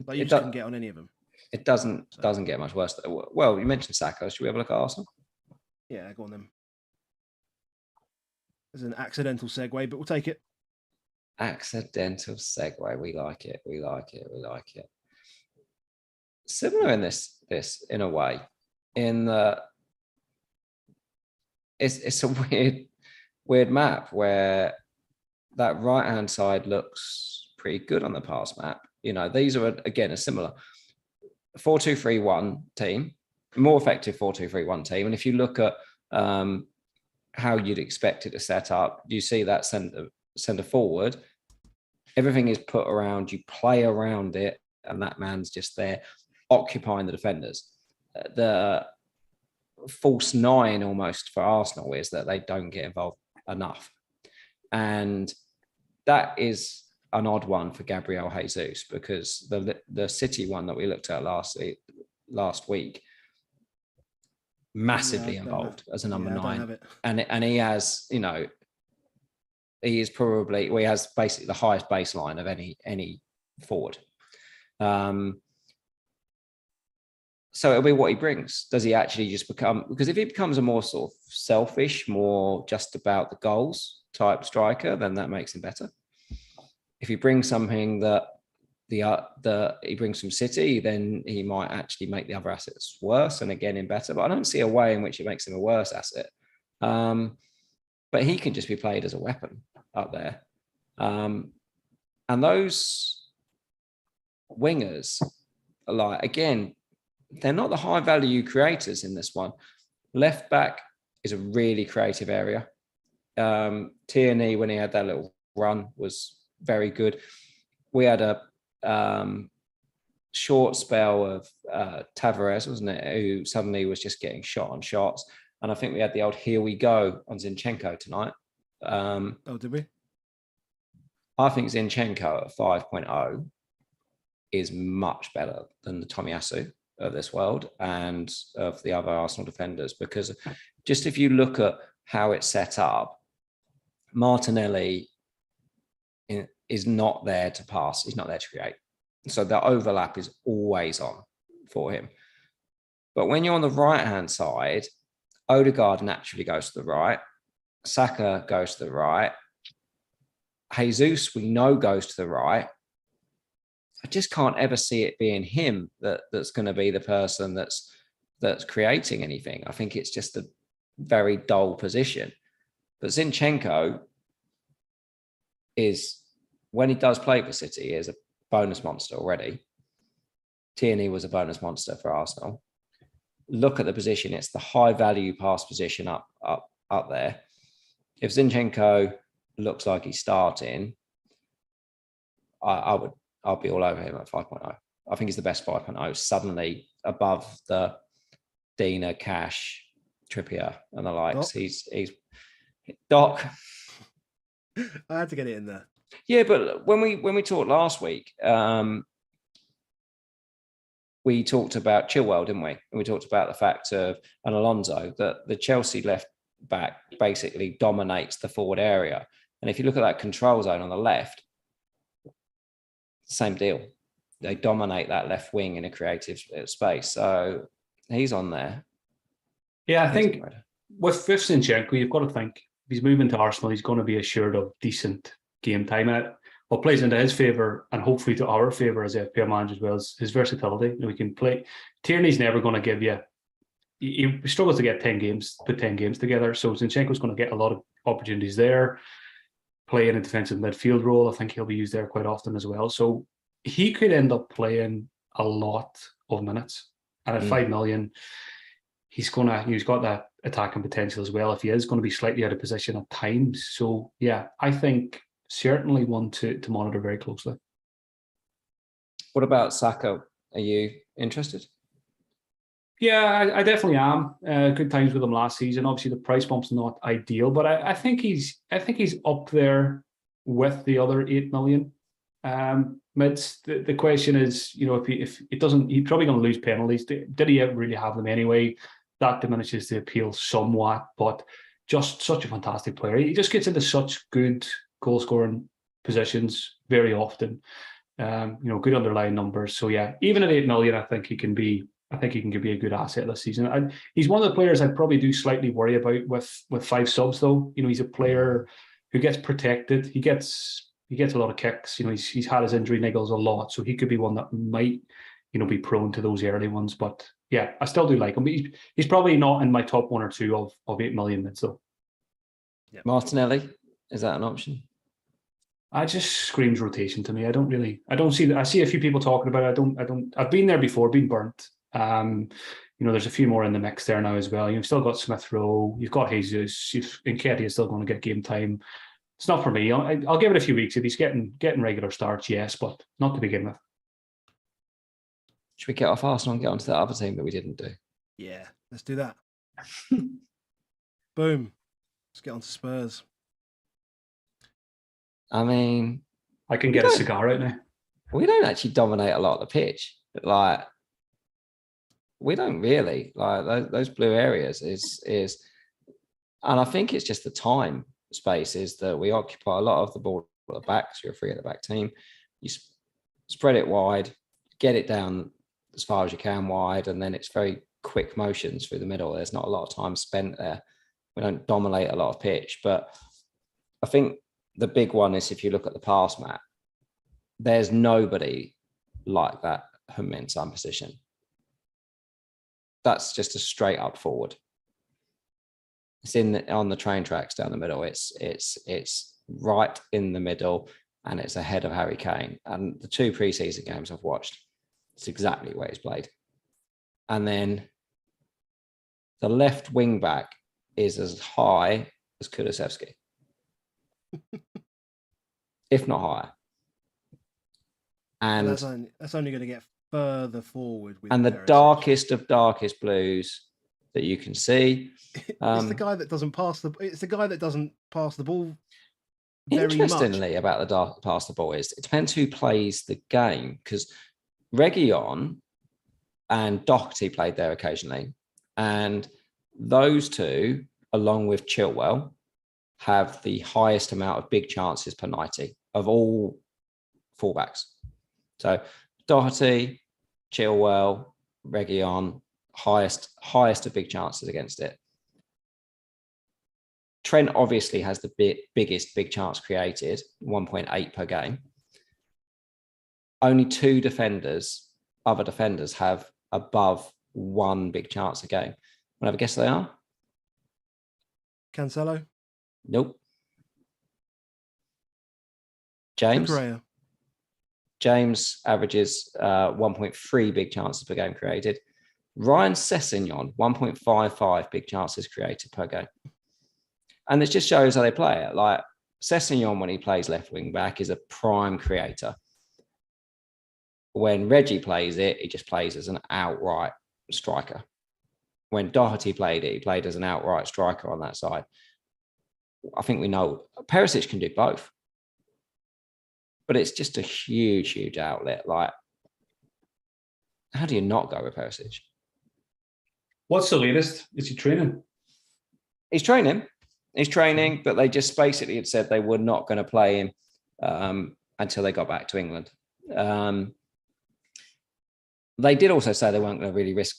Like, you just couldn't get on any of them. It doesn't get much worse. Well, you mentioned Saka. Should we have a look at Arsenal? Yeah, go on then. There's an accidental segue, but we'll take it. Accidental segue. We like it. We like it. We like it. Similar in this in a way, in the it's a weird map where that right hand side looks pretty good on the pass map. These are again a similar 4-2-3-1 team, more effective 4-2-3-1 team. And if you look at how you'd expect it to set up, you see that centre forward, everything is put around, you play around it, and that man's just there occupying the defenders. The false 9 almost for Arsenal is that they don't get involved enough. And that is an odd one for Gabriel Jesus, because the City one that we looked at last week, massively involved as a number 9, and he has he is probably he has basically the highest baseline of any forward. So it'll be what he brings. Does he actually just become, because if he becomes a more sort of selfish, more just about the goals type striker, then that makes him better. If he brings something that he brings from City, then he might actually make the other assets worse and again in better. But I don't see a way in which it makes him a worse asset. But he can just be played as a weapon up there. And those wingers, like, again, they're not the high value creators in this one. Left back is a really creative area. Tierney, when he had that little run, was very good. We had a short spell of Tavares, wasn't it, who suddenly was just getting shot on shots. And I think we had the old here we go on Zinchenko tonight. Did we? I think Zinchenko at 5.0 is much better than the Tomiyasu of this world and of the other Arsenal defenders, because just if you look at how it's set up, Martinelli is not there to pass. He's not there to create. So the overlap is always on for him. But when you're on the right-hand side, Odegaard naturally goes to the right. Saka goes to the right. Jesus, we know, goes to the right. I just can't ever see it being him that's going to be the person that's creating anything. I think it's just a very dull position. But Zinchenko is, when he does play for City, he is a bonus monster already. Tierney was a bonus monster for Arsenal. look at the position, it's the high value pass position up there. If Zinchenko looks like he's starting, I'll be all over him at 5.0. I think he's the best 5.0, suddenly above the Dina, Cash, Trippier, and the likes. Doc? He's Doc. I had to get it in there. Yeah, but when we talked last week, we talked about Chilwell, didn't we? And we talked about the fact of an Alonso, that the Chelsea left back basically dominates the forward area. And if you look at that control zone on the left, same deal. They dominate that left wing in a creative space. So he's on there. Yeah, I think with Zinchenko, you've got to think, if he's moving to Arsenal, he's going to be assured of decent game time. And what plays into his favour, and hopefully to our favour as FPL manager as well, is his versatility. You know, he can play. Tierney's never going to give you. He struggles to get 10 games, put 10 games together. So Zinchenko's going to get a lot of opportunities there. Play in a defensive midfield role. I think he'll be used there quite often as well. So he could end up playing a lot of minutes. And at 5 million, he's got that attacking potential as well if he is going to be slightly out of position at times. So yeah, I think certainly one to monitor very closely. What about Saka? Are you interested? Yeah, I definitely am. Good times with him last season. Obviously, the price bump's not ideal, but I think he's up there with the other 8 million mids. The question is, you know, if it doesn't, he's probably going to lose penalties. Did he ever really have them anyway? That diminishes the appeal somewhat, but just such a fantastic player. He just gets into such good goal scoring positions very often. You know, good underlying numbers. So yeah, even at 8 million, I think he can be a good asset this season. And he's one of the players I'd probably do slightly worry about with 5 subs though. You know, he's a player who gets protected. He gets a lot of kicks. You know, he's had his injury niggles a lot, so he could be one that might, you know, be prone to those early ones. But yeah, I still do like him. But he's probably not in my top 1 or 2 of 8 million mids though. Yep. Martinelli, is that an option? I just screams rotation to me. I don't see that. I see a few people talking about it. I've been there before, been burnt. You know, there's a few more in the mix there now as well. You've still got Smith Rowe, you've got Jesus, Nketiah is still going to get game time. It's not for me. I'll give it a few weeks. If he's getting regular starts, yes, but not to begin with. Should we get off Arsenal and get onto that other team that we didn't do? Yeah, let's do that. Boom. Let's get on to Spurs. I mean, I can get a cigar out now. We don't actually dominate a lot of the pitch. Like, we don't really. Like those blue areas is, and I think it's just the time space is that we occupy a lot of the ball at the back. So you're free at the back team. You spread it wide, get it down as far as you can wide, and then it's very quick motions through the middle. There's not a lot of time spent there. We don't dominate a lot of pitch, but I think the big one is if you look at the pass map, there's nobody like that Heung-min Son position. That's just a straight up forward. It's on the train tracks down the middle. It's right in the middle, and it's ahead of Harry Kane. And the 2 preseason games I've watched, it's exactly where he's played. And then the left wing back is as high as Kulusevski, if not higher. And that's only going to get further forward. And the darkest of darkest blues that you can see. It's the guy that doesn't pass the. It's the guy that doesn't pass the ball. Very Interestingly, much. about the pass the ball is it depends who plays the game, because Reguilon and Doherty played there occasionally, and those two, along with Chilwell, have the highest amount of big chances per 90 of all fullbacks. So Doherty, Chilwell, Reguilon, highest of big chances against it. Trent obviously has the biggest big chance created, 1.8 per game. Only 2 other defenders have above 1 big chance a game. Want to have a guess they are? Cancelo? Nope. James? Correa. James averages 1.3 big chances per game created. Ryan Sessegnon, 1.55 big chances created per game. And it just shows how they play it. Like Sessegnon, when he plays left wing back, is a prime creator. When Reggie plays it, he just plays as an outright striker. When Doherty played it, he played as an outright striker on that side. I think we know Perisic can do both. But it's just a huge, huge outlet. Like, how do you not go with Perisic? What's the latest? Is he training? He's training, but they just basically had said they were not going to play him until they got back to England. They did also say they weren't going to really risk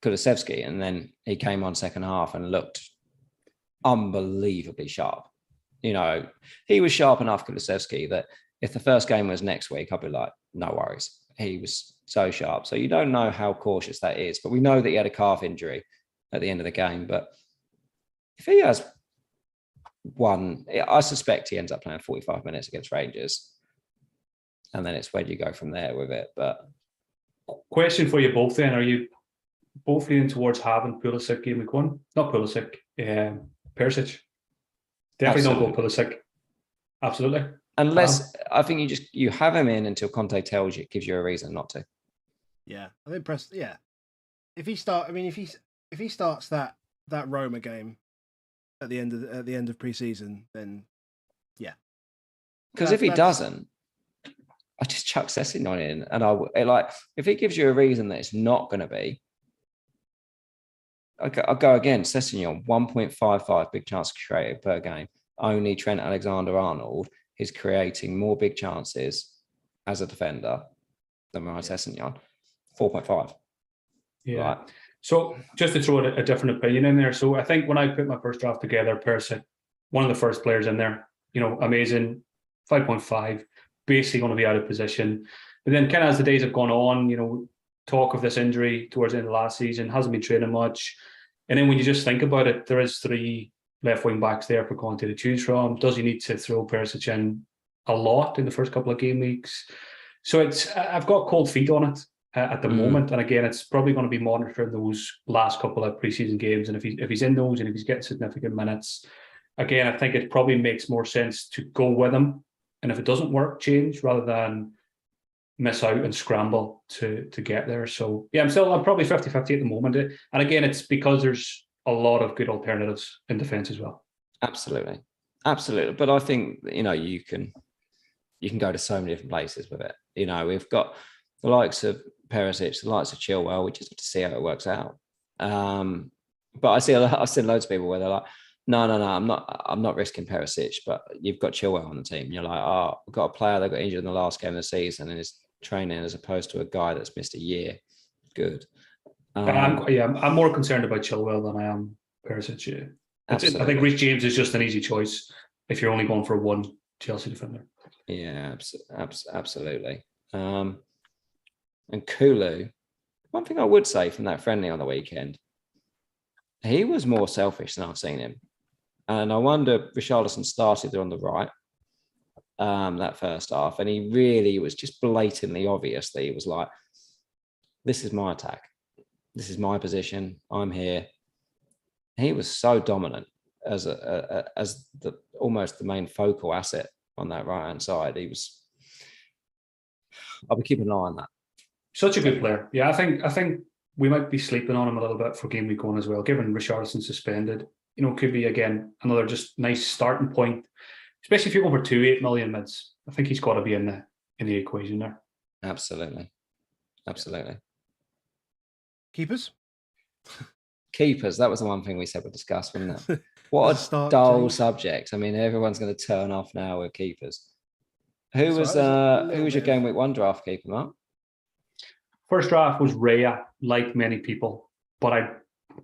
Kulusevski, and then he came on second half and looked unbelievably sharp. You know, he was sharp enough, Kulusevski, that if the first game was next week, I'd be like, no worries. He was so sharp. So you don't know how cautious that is, but we know that he had a calf injury at the end of the game. But if he has one, I suspect he ends up playing 45 minutes against Rangers. And then it's where do you go from there with it? But question for you both then. Are you both leaning towards having Pulisic game week 1? Not Pulisic, Perisic. Definitely don't go Pulisic. Absolutely. Unless I think you have him in until Conte tells you, gives you a reason not to. Yeah, I'm impressed. Yeah, if he starts that Roma game at the end of pre-season, then yeah. Because if he doesn't, I just chuck Sessegnon in, and if he gives you a reason that it's not going to be, I'll go again. Sessegnon, 1.55 big chances created per game. Only Trent Alexander-Arnold is creating more big chances as a defender than Ryan Sessegnon. 4.5. Yeah. Right. So just to throw a different opinion in there. So I think when I put my first draft together, Perisic, one of the first players in there, amazing, 5.5, basically going to be out of position. But then kind of as the days have gone on, talk of this injury towards the end of last season, hasn't been training much. And then when you just think about it, there is 3 left wing backs there for Conte to choose from. Does he need to throw Perisic in a lot in the first couple of game weeks? So I've got cold feet on it at the moment. And again, it's probably going to be monitoring those last couple of preseason games. And if he's in those and if he's getting significant minutes, again, I think it probably makes more sense to go with him. And if it doesn't work, change rather than miss out and scramble to get there. So yeah, I'm probably 50-50 at the moment. And again, it's because there's a lot of good alternatives in defence as well. Absolutely. But I think, you can go to so many different places with it. We've got the likes of Perisic, the likes of Chilwell. We just have to see how it works out. But I've seen loads of people where they're like, no, I'm not risking Perisic, but you've got Chilwell on the team. You're like, oh, we've got a player that got injured in the last game of the season and is training as opposed to a guy that's missed a year. Good. I'm more concerned about Chilwell than I am Perisic. Yeah. I think Reece James is just an easy choice if you're only going for one Chelsea defender. Yeah, absolutely. And Kulu, one thing I would say from that friendly on the weekend, he was more selfish than I've seen him. And I wonder, Richarlison started on the right that first half, and he really was just blatantly obvious that he was like, this is my attack. This is my position. I'm here. He was so dominant as almost the main focal asset on that right-hand side. I'll be keeping an eye on that. Such a good player. Yeah, I think we might be sleeping on him a little bit for game week 1 as well, given Richarlison suspended. Could be, again, another just nice starting point, especially if you're going for 2 8 million mids. I think he's got to be in the equation there. Absolutely. Keepers, that was the one thing we said we'd discuss, wasn't it? What a dull subject. I mean, everyone's going to turn off now with keepers. Who was your game week 1 draft keeper, Mark? First draft was Raya, like many people, but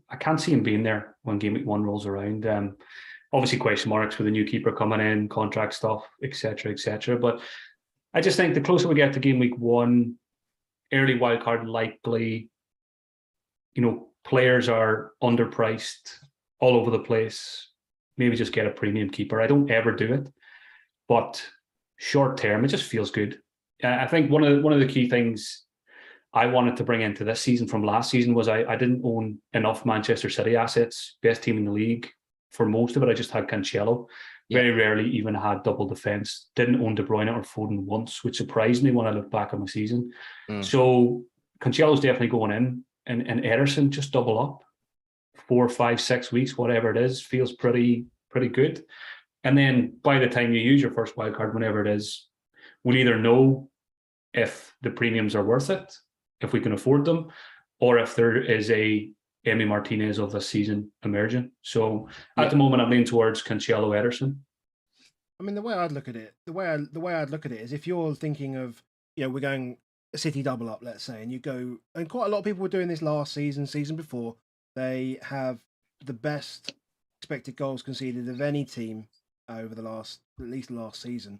I can't see him being there when game week 1 rolls around. Obviously, question marks with the new keeper coming in, contract stuff, etc. But I just think the closer we get to game week 1, early wildcard likely, players are underpriced all over the place. Maybe just get a premium keeper. I don't ever do it, but short term, it just feels good. I think one of the key things I wanted to bring into this season from last season was I didn't own enough Manchester City assets, best team in the league. For most of it, I just had Cancelo. Very rarely even had double defence. Didn't own De Bruyne or Foden once, which surprised me when I look back on my season. So Cancelo's definitely going in, and Ederson just double up. 4, 5, 6 weeks, whatever it is, feels pretty good. And then by the time you use your first wildcard, whenever it is, we'll either know if the premiums are worth it, if we can afford them, or if there is a Emi Martinez of this season emerging. So at the moment, I'm leaning towards Cancelo, Ederson. I mean, the way I'd look at it, is if you're thinking of, we're going a City double up, let's say, and you go, and quite a lot of people were doing this last season before. They have the best expected goals conceded of any team over at least last season,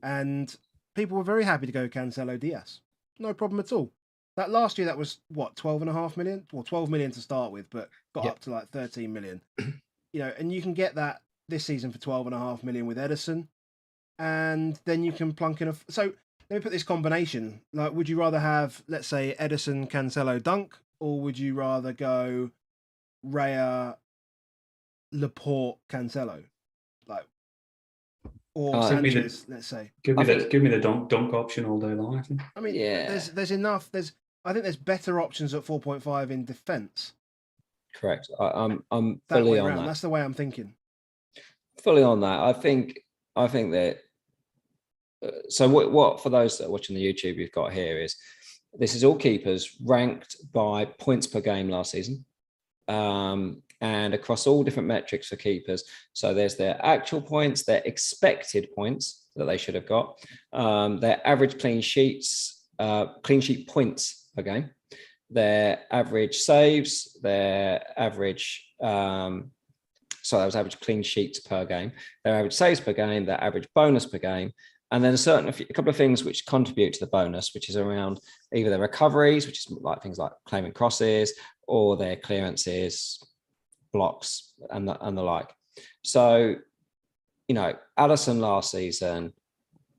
and people were very happy to go Cancelo Diaz. No problem at all. That last year, that was what, 12.5 million? Well, 12 million to start with, but got up to like 13 million. And you can get that this season for 12.5 million with Ederson, and then you can plunk in so let me put this combination. Like, would you rather have, let's say, Ederson, Cancelo, Dunk, or would you rather go Raya, Laporte, Cancelo, or Sanchez, let's say? Give me the dunk option all day long, I think. I mean, there's enough. I think there's better options at 4.5 in defence. Correct. I'm fully on that. That's the way I'm thinking. Fully on that. I think that. So what for those that are watching the YouTube, you've got here is this is all keepers ranked by points per game last season. And across all different metrics for keepers. So there's their actual points, their expected points that they should have got, their average clean sheet points per game, their average saves, their average, that was average clean sheets per game, their average saves per game, their average bonus per game, and then a couple of things which contribute to the bonus, which is around either their recoveries, which is like things like claiming crosses, or their clearances, blocks, and the like. So, Alisson last season,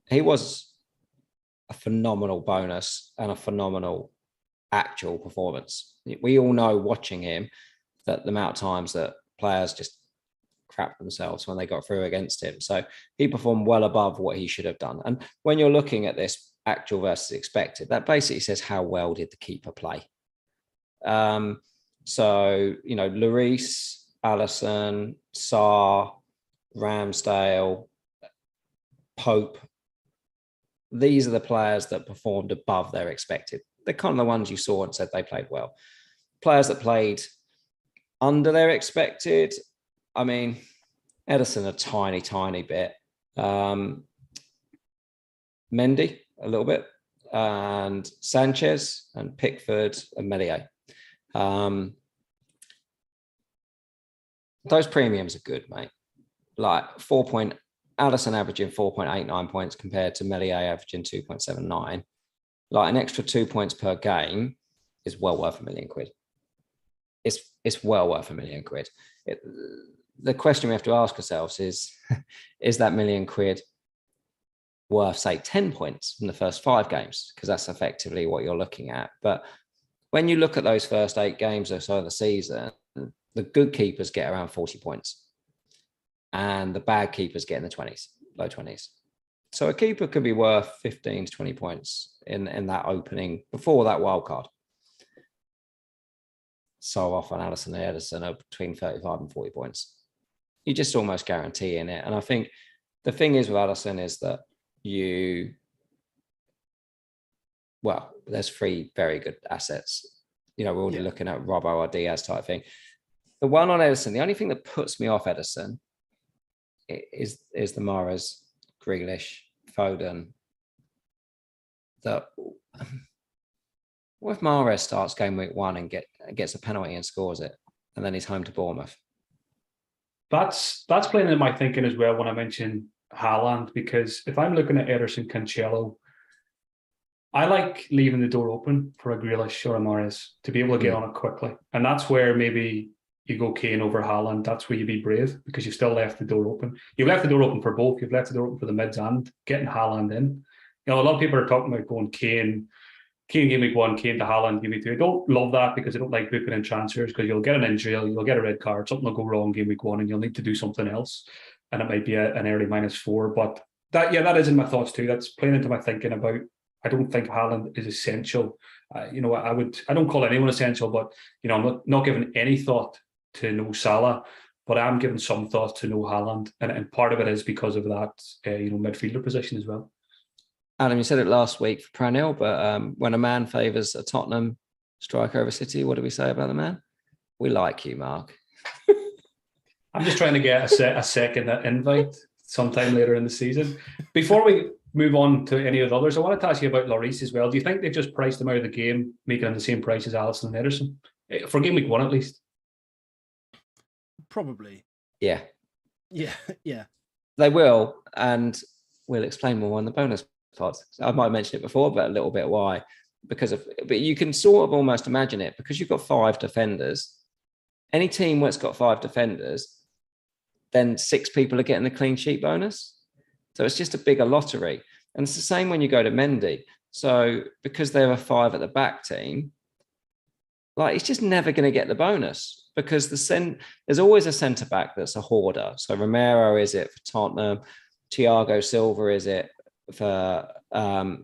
he was a phenomenal bonus and a phenomenal actual performance. We all know watching him that the amount of times that players just crap themselves when they got through against him. So he performed well above what he should have done. And when you're looking at this actual versus expected, that basically says how well did the keeper play. So, Lloris, Alisson, Sarr, Ramsdale, Pope, these are the players that performed above their expected. They're kind of the ones you saw and said they played well. Players that played under their expected, I mean, Ederson a tiny bit. Mendy a little bit. And Sanchez and Pickford and Meslier. Those premiums are good, mate. Like Alisson averaging 4.89 points compared to Meslier averaging 2.79. Like an extra 2 points per game is well worth £1 million. It's well worth £1 million. The question we have to ask ourselves is that £1 million worth, say, 10 points from the first 5 games? Because that's effectively what you're looking at. But when you look at those first 8 games or so of the season, the good keepers get around 40 points and the bad keepers get in the 20s, low 20s. So a keeper could be worth 15 to 20 points in that opening before that wild card. So often Alisson and Ederson are between 35 and 40 points. You just almost guarantee in it. And I think the thing is with Alisson is that there's 3 very good assets. We're already looking at Robbo or Diaz type thing. The one on Ederson, the only thing that puts me off Ederson is the Mahrez, Grealish, Foden. What if Mahrez starts game week 1 and gets a penalty and scores it, and then he's home to Bournemouth? That's playing in my thinking as well when I mentioned Haaland, because if I'm looking at Ederson, Cancelo, I like leaving the door open for a Grealish or a Mahrez to be able to get on it quickly. And that's where maybe you go Kane over Haaland. That's where you be brave, because you've still left the door open. You've left the door open for both. You've left the door open for the mids and getting Haaland in. A lot of people are talking about going Kane, Kane game week 1, Kane to Haaland game week 2. I don't love that because I don't like booking in transfers because you'll get an injury, you'll get a red card, something will go wrong game week 1 and you'll need to do something else. And it might be an early -4. But that is in my thoughts too. That's playing into my thinking about, I don't think Haaland is essential. I don't call anyone essential, but I'm not giving any thought to no Salah, but I'm giving some thought to no Haaland. And part of it is because of that, midfielder position as well. Adam, you said it last week for Pranil, but when a man favours a Tottenham striker over City, what do we say about the man? We like you, Mark. I'm just trying to get a second invite sometime later in the season. Before we move on to any of the others, I wanted to ask you about Lloris as well. Do you think they've just priced him out of the game, making him the same price as Alisson and Ederson? For game week 1 at least? Probably. Yeah. Yeah. They will, and we'll explain more on the bonus pod. I might have mentioned it before, but a little bit why. But you can sort of almost imagine it because you've got 5 defenders. Any team where it's got 5 defenders, then 6 people are getting the clean sheet bonus. So it's just a bigger lottery. And it's the same when you go to Mendy. So because there are 5 at the back team, he's just never going to get the bonus because there's always a centre back that's a hoarder. So Romero is it for Tottenham, Thiago Silva is it for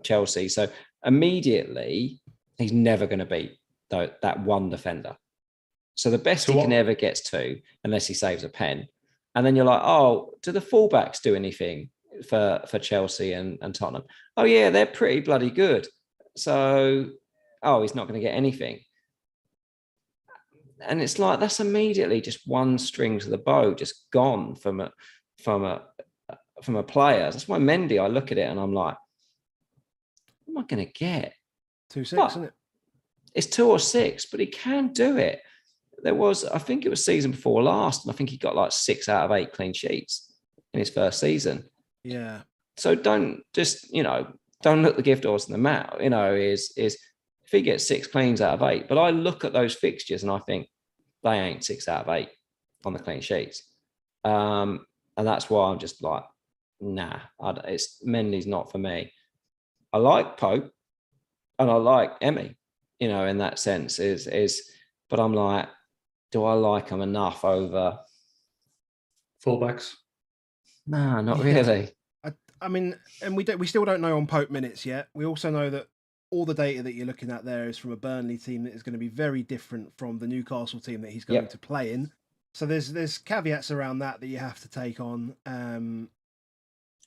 Chelsea. So immediately he's never going to beat that one defender. So the best he can ever get to, unless he saves a pen. And then you're like, oh, do the fullbacks do anything for Chelsea and Tottenham? Oh yeah, they're pretty bloody good. So, he's not going to get anything. And it's like, that's immediately just one string to the bow, just gone from a player. That's why Mendy, I look at it and I'm like, what am I going to get? 2-6, isn't it? It's 2 or 6, but he can do it. I think it was season before last, and I think he got 6 out of 8 clean sheets in his first season. Yeah. So don't just, don't look the gift horse in the mouth, is if he gets 6 cleans out of 8. But I look at those fixtures and I think they ain't 6 out of 8 on the clean sheets. And that's why I'm just like, nah, Mendy's not for me. I like Pope and I like Emmy, in that sense but I'm like, do I like him enough over fullbacks? No, not really. I mean, and we still don't know on Pope minutes yet. We also know that all the data that you're looking at there is from a Burnley team that is going to be very different from the Newcastle team that he's going to play in. So there's caveats around that you have to take on.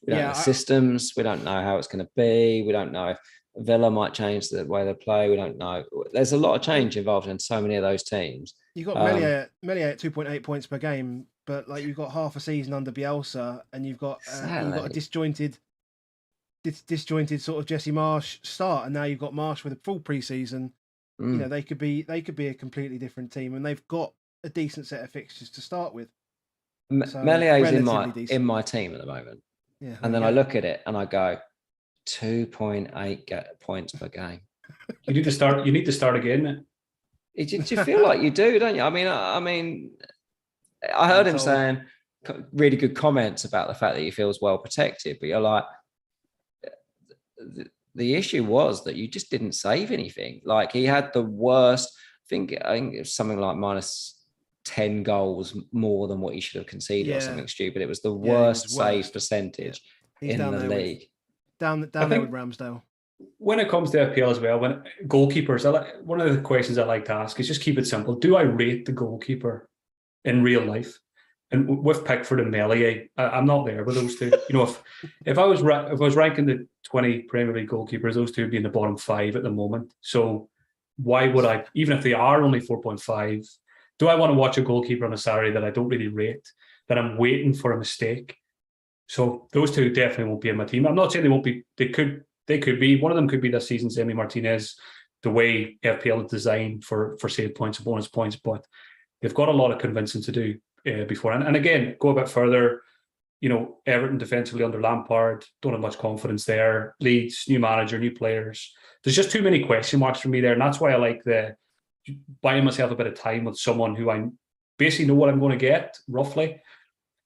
We don't know systems. We don't know how it's going to be. We don't know if Villa might change the way they play. We don't know. There's a lot of change involved in so many of those teams. You've got Melier at 2.8 points per game, but you've got half a season under Bielsa, and you've got a disjointed sort of Jesse Marsh start, and now you've got Marsh with a full preseason. They could be a completely different team, and they've got a decent set of fixtures to start with. Melier's in my team at the moment. Yeah, and then I look at it and I go, 2.8 points per game. You need to start again. Do you feel like you do, don't you? I mean, I heard him saying really good comments about the fact that he feels well protected, but you're like, the issue was that you just didn't save anything. He had the worst. I think it was something like minus 10 goals more than what he should have conceded or something stupid. It was the worst save percentage in the league. Down there with Ramsdale. When it comes to FPL as well, when goalkeepers, one of the questions I like to ask is just keep it simple. Do I rate the goalkeeper in real life? And with Pickford and Melier, I'm not there with those two. If I was ranking the 20 Premier League goalkeepers, those two would be in the bottom 5 at the moment. So why would I, even if they are only 4.5, do I want to watch a goalkeeper on a Saturday that I don't really rate, that I'm waiting for a mistake? So those two definitely won't be in my team. I'm not saying they won't be. They could be. One of them could be this season's Emi Martinez, the way FPL is designed for save points and bonus points. But they've got a lot of convincing to do before. And again, go a bit further. Everton defensively under Lampard, don't have much confidence there. Leeds, new manager, new players. There's just too many question marks for me there. And that's why I like buying myself a bit of time with someone who I basically know what I'm going to get, roughly,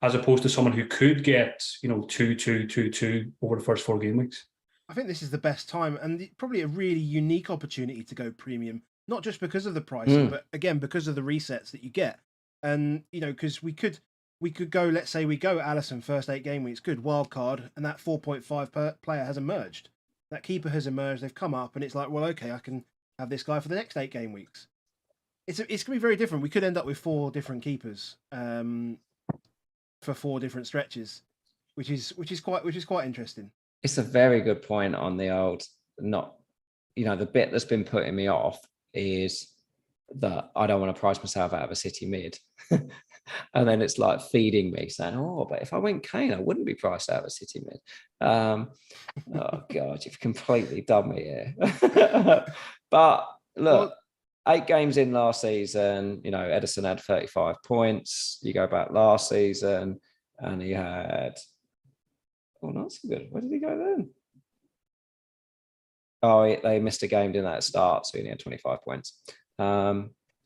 as opposed to someone who could get, 2-2-2-2 over the first 4 game weeks. I think this is the best time and probably a really unique opportunity to go premium, not just because of the pricing, but again because of the resets that you get. And because we could go, let's say we go Allison first 8 game weeks, good wild card, and that 4.5 per player has emerged. That keeper has emerged. They've come up, and it's like, well, okay, I can have this guy for the next 8 game weeks. It's going to be very different. We could end up with 4 different keepers for 4 different stretches, which is quite interesting. It's a very good point on the old, the bit that's been putting me off is that I don't want to price myself out of a City mid. And then it's like feeding me saying, oh, but if I went Kane, I wouldn't be priced out of a City mid. Oh, God, you've completely done me here. But look, 8 games in last season, Edison had 35 points. You go back last season and he had... Oh, not so good. Where did he go then? Oh, they missed a game, didn't they, at start? So he only had 25 points. I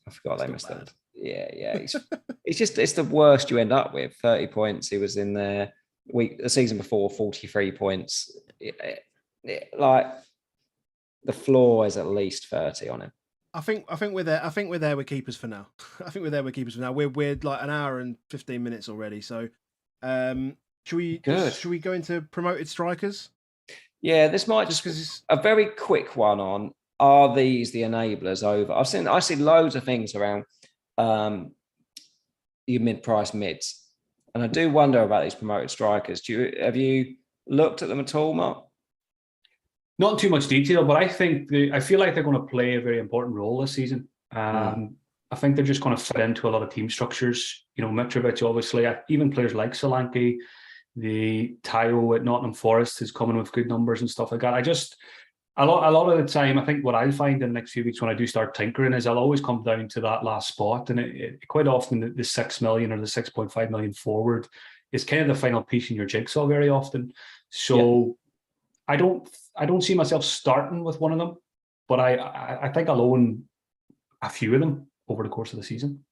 forgot they missed it. Yeah. It's the worst you end up with. 30 points. He was in there the season before, 43 points. Like the floor is at least 30 on him. I think we're there. I think we're there with keepers for now. We're like an hour and 15 minutes already. So, should we go into promoted strikers? Yeah, this might just because a very quick one on, are these the enablers over? I see loads of things around your mid-price mids, and I do wonder about these promoted strikers. Have you looked at them at all, Mark? Not in too much detail, but I feel like they're going to play a very important role this season. I think they're just going to fit into a lot of team structures. Mitrovic, obviously, even players like Solanke, the Tayo at Nottingham Forest is coming with good numbers and stuff like that. A lot of the time, I think what I'll find in the next few weeks when I do start tinkering is I'll always come down to that last spot. And it quite often the 6 million or the 6.5 million forward is kind of the final piece in your jigsaw very often. So I don't see myself starting with one of them, but I think I'll own a few of them over the course of the season.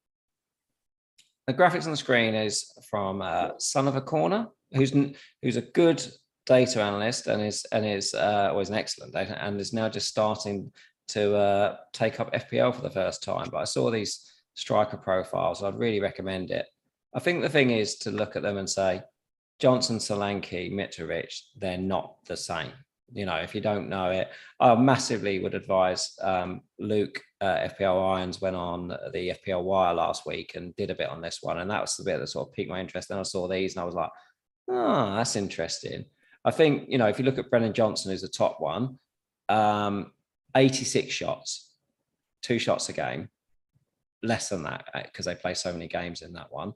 The graphics on the screen is from Son of a Corner, who's a good data analyst and is always an excellent data, and is now just starting to take up FPL for the first time. But I saw these striker profiles. I'd really recommend it. I think the thing is to look at them and say, Johnson, Solanke, Mitrovic, they're not the same. If you don't know it, I massively would advise Luke, FPL Irons, went on the FPL Wire last week and did a bit on this one. And that was the bit that sort of piqued my interest. And I saw these and I was like, oh, that's interesting. I think, if you look at Brennan Johnson, who's the top one, 86 shots, 2 shots a game, less than that because they play so many games in that one.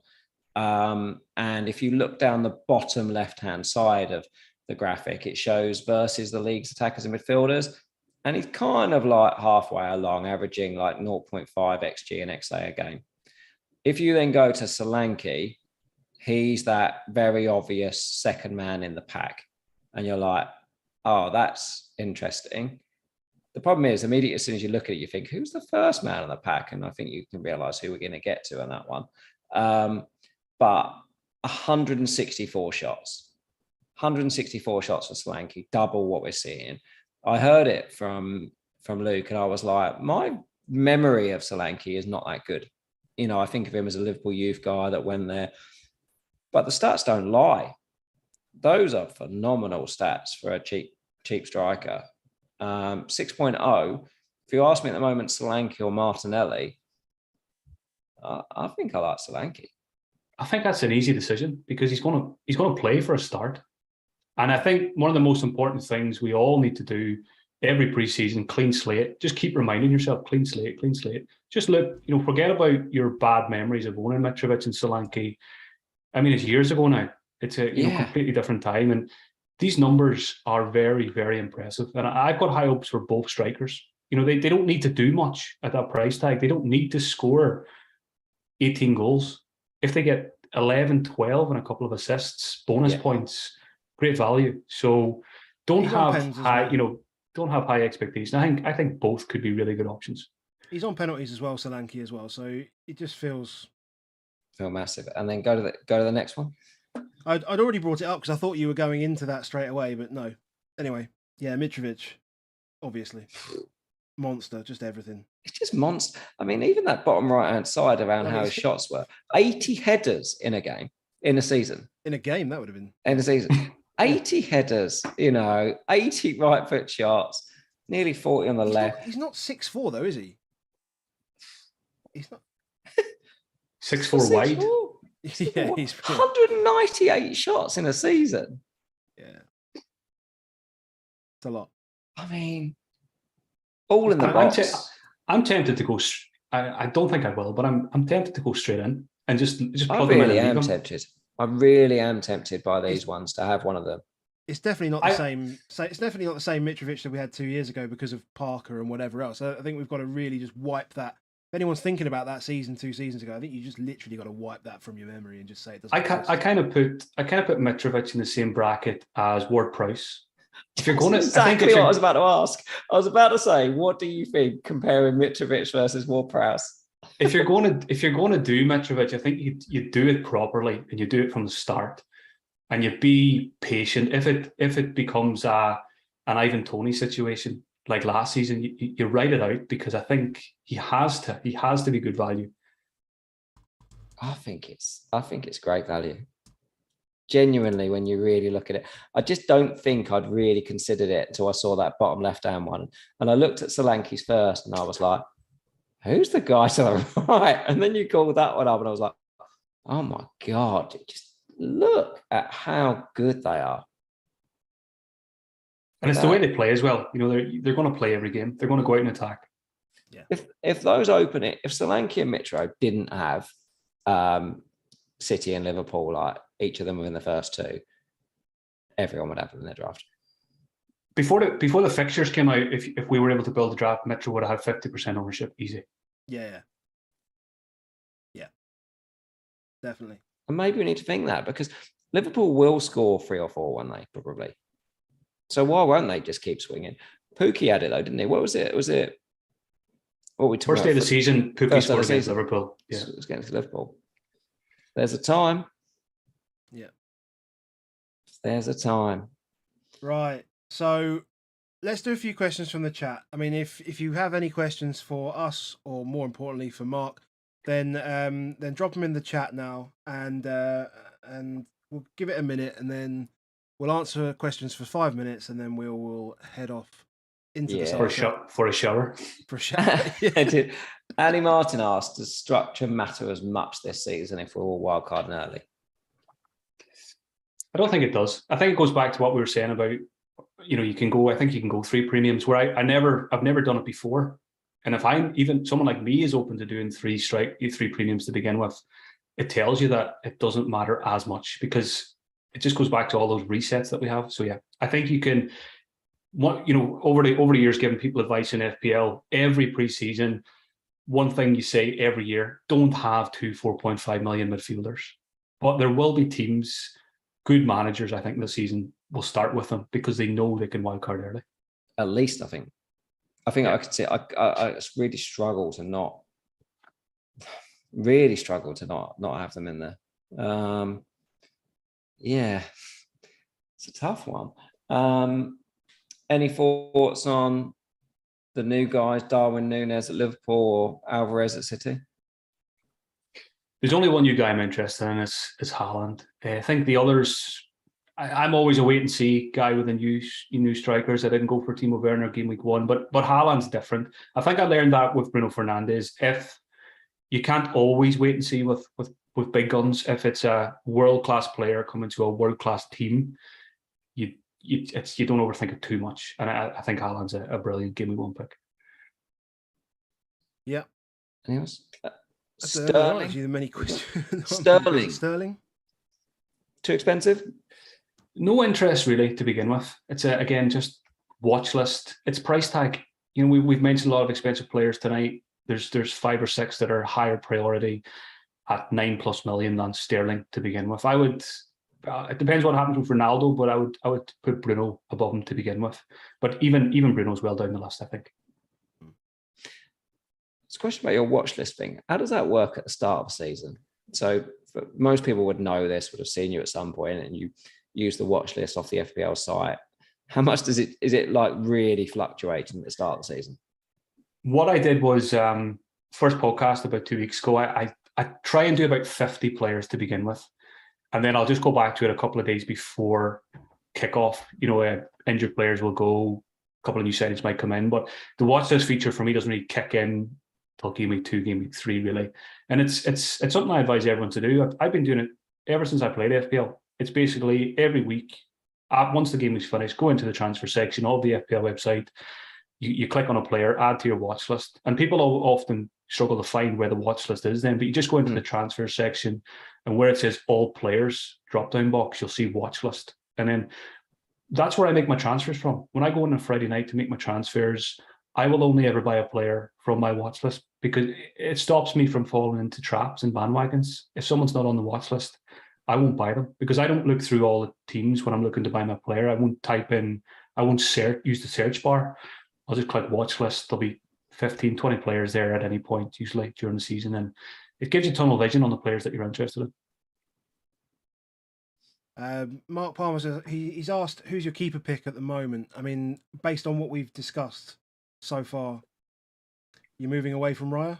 And if you look down the bottom left-hand side of the graphic, it shows versus the league's attackers and midfielders. And he's kind of like halfway along, averaging like 0.5 XG and XA a game. If you then go to Solanke, he's that very obvious second man in the pack. And you're like, oh, that's interesting. The problem is, immediately as soon as you look at it, you think, who's the first man in the pack? And I think you can realize who we're going to get to on that one. But 164 shots. 164 shots for Solanke, double what we're seeing. I heard it from Luke, and I was like, my memory of Solanke is not that good. I think of him as a Liverpool youth guy that went there. But the stats don't lie. Those are phenomenal stats for a cheap striker. 6.0. If you ask me at the moment, Solanke or Martinelli, I think I like Solanke. I think that's an easy decision because he's going to play for a start. And I think one of the most important things we all need to do every preseason, clean slate. Just keep reminding yourself, clean slate. Just look, forget about your bad memories of owning Mitrovic and Solanke. I mean, it's years ago now. It's a completely different time. And these numbers are very, very impressive. And I've got high hopes for both strikers. They don't need to do much at that price tag. They don't need to score 18 goals. If they get 11, 12 and a couple of assists, bonus points, great value. So don't have high expectations. I think both could be really good options. He's on penalties as well, Solanke as well. So it just feels massive. And then go to the next one. I'd already brought it up because I thought you were going into that straight away, but no. Anyway, Yeah, Mitrovic, obviously. Monster, just everything. It's just monster. I mean, even that bottom right-hand side around how his shots were. 80 headers in a game, in a season. In a game, that would have been. In a season. 80 headers, 80 right foot shots, nearly 40 on the left. He's not 6'4", though, is he? He's not 6'4" wide. Yeah, he's 198 shots in a season. Yeah. It's a lot. I mean, all in the box. I'm tempted to go. I don't think I will, but I'm tempted to go straight in and just plug I them in. really am tempted. I really am tempted by these ones to have one of them. It's definitely not the same. It's definitely not the same Mitrovic that we had 2 years ago because of Parker and whatever else. I think we've got to really just wipe that. If anyone's thinking about that season 2 seasons ago, I think you just literally got to wipe that from your memory and just say it doesn't. I kind of put Mitrovic in the same bracket as Ward-Prowse. If you're going to, exactly what I was about to ask. I was about to say, what do you think comparing Mitrovic versus Ward-Prowse? If you're going to do Mitrovic, I think you do it properly and you do it from the start, and you be patient. If it becomes an Ivan Toney situation like last season, you write it out, because I think he has to be good value. I think it's great value. Genuinely, when you really look at it, I just don't think I'd really considered it until I saw that bottom left-hand one. And I looked at Solanke's first and I was like, who's the guy to the right? And then you called that one up and I was like, oh my God, just look at how good they are. And it's the way they play as well. They're going to play every game. They're going to go out and attack. Yeah. If those open it, if Solanke and Mitro didn't have City and Liverpool, like each of them within the first two, everyone would have them in their draft. Before the fixtures came out, if we were able to build a draft, Mitro would have had 50% ownership, easy. Yeah, definitely. And maybe we need to think that, because Liverpool will score 3 or 4, won't they? Probably. So why won't they just keep swinging? Pookie had it though, didn't he? What was it? What we first day of the season? Pookie scored against Liverpool. Yeah, it was against Liverpool. There's a time. Yeah. There's a time. Right. So let's do a few questions from the chat. I mean, if you have any questions for us, or more importantly for Mark, then drop them in the chat now, and we'll give it a minute, and then we'll answer questions for 5 minutes, and then we'll head off into the for a shower. For a shower. Yeah. Annie Martin asked, does structure matter as much this season if we're all wildcarding early? I don't think it does. I think it goes back to what we were saying about, you can go 3 premiums, where I've never done it before. And if even someone like me is open to doing 3 premiums to begin with, it tells you that it doesn't matter as much, because it just goes back to all those resets that we have. So yeah, I think you can, over the years, giving people advice in FPL every preseason, one thing you say every year: don't have 2 4.5 million midfielders. But there will be teams, good managers, I think, this season will start with them because they know they can wildcard early. At least, I think. I could say I really struggle to not have them in there. Yeah, it's a tough one. Any thoughts on the new guys, Darwin Núñez at Liverpool or Alvarez at City? There's only one new guy I'm interested in, is Haaland. I think the others, I'm always a wait and see guy with the new strikers. I didn't go for Timo Werner game week 1, but Haaland's different. I think I learned that with Bruno Fernandes. If you can't always wait and see with big guns, if it's a world-class player coming to a world-class team, you don't overthink it too much. And I think Haaland's a brilliant game week 1 pick. Yeah. Anything else? Sterling. The many questions. Sterling. Too expensive? No interest really to begin with. It's again just watch list. It's price tag. We've mentioned a lot of expensive players tonight. There's 5 or 6 that are higher priority at 9+ million than Sterling to begin with. I would. It depends what happens with Ronaldo, but I would put Bruno above him to begin with. But even Bruno's well down the list, I think. It's a question about your watch list thing. How does that work at the start of the season? So most people would know this, would have seen you at some point, and you use the watch list off the FPL site. How much is it like really fluctuating at the start of the season? What I did was first podcast about 2 weeks ago. I try and do about 50 players to begin with, and then I'll just go back to it a couple of days before kickoff. Injured players will go, a couple of new signings might come in, but the watch list feature for me doesn't really kick in till game week 2, game week 3, really. And it's something I advise everyone to do. I've been doing it ever since I played FPL. It's basically every week, once the game is finished, go into the transfer section of the FPL website. You click on a player, add to your watch list, and people often struggle to find where the watch list is then, but you just go into the transfer section, and where it says all players drop down box, you'll see watch list. And then that's where I make my transfers from. When I go on a Friday night to make my transfers, I will only ever buy a player from my watch list, because it stops me from falling into traps and bandwagons. If someone's not on the watch list, I won't buy them, because I don't look through all the teams when I'm looking to buy my player. I won't use the search bar. I'll just click watch list. There'll be 15, 20 players there at any point, usually during the season. And it gives you tunnel vision on the players that you're interested in. Mark Palmer says he's asked, who's your keeper pick at the moment? I mean, based on what we've discussed so far, you're moving away from Raya?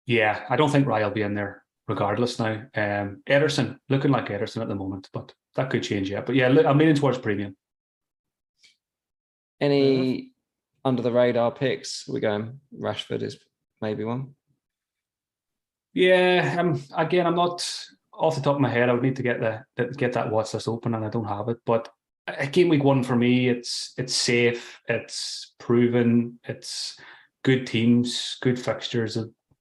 Yeah, I don't think Raya will be in there regardless now. Ederson, looking like Ederson at the moment, but that could change yet. But yeah, I'm leaning towards premium. Any under the radar picks? We're going Rashford is maybe one. Yeah, again, I'm not off the top of my head. I would need to get that watch list open, and I don't have it. But game week 1 for me, it's safe, it's proven, it's good teams, good fixtures,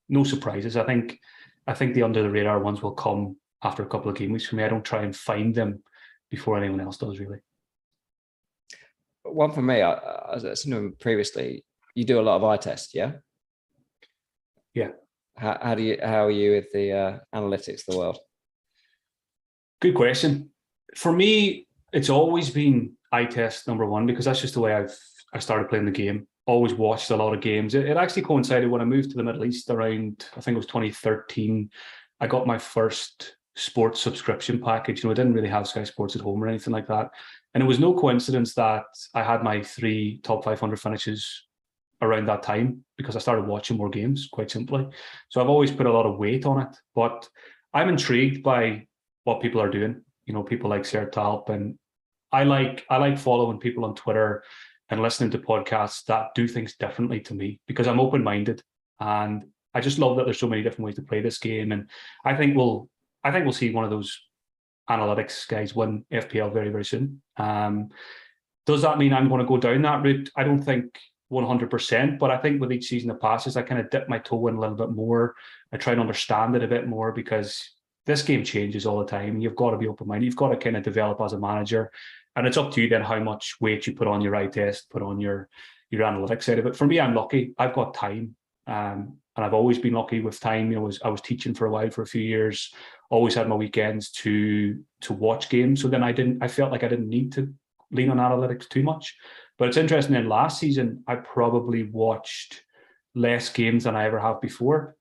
no surprises. I think the under the radar ones will come after a couple of game weeks for me. I don't try and find them before anyone else does, really. One for me, as I said previously, you do a lot of eye tests, yeah? Yeah. How are you with the analytics of the world? Good question. For me, it's always been eye test number 1, because that's just the way I started playing the game. Always watched a lot of games. It actually coincided when I moved to the Middle East around, I think it was 2013. I got my first sports subscription package. I didn't really have Sky Sports at home or anything like that. And it was no coincidence that I had my 3 top 500 finishes around that time, because I started watching more games, quite simply. So I've always put a lot of weight on it. But I'm intrigued by what people are doing. People like Sarah Talp, and I like following people on Twitter and listening to podcasts that do things differently to me, because I'm open-minded, and I just love that there's so many different ways to play this game. And I think we'll see one of those analytics guys win FPL very, very soon. Does that mean I'm going to go down that route? I don't think 100%, but I think with each season that passes, I kind of dip my toe in a little bit more. I try and understand it a bit more, because this game changes all the time. You've got to be open-minded. You've got to kind of develop as a manager. And it's up to you then how much weight you put on your eye test, put on your analytics side of it. For me, I'm lucky. I've got time. And I've always been lucky with time. I was teaching for a while, for a few years, always had my weekends to watch games. So then I felt like I didn't need to lean on analytics too much. But it's interesting, in last season, I probably watched less games than I ever have before.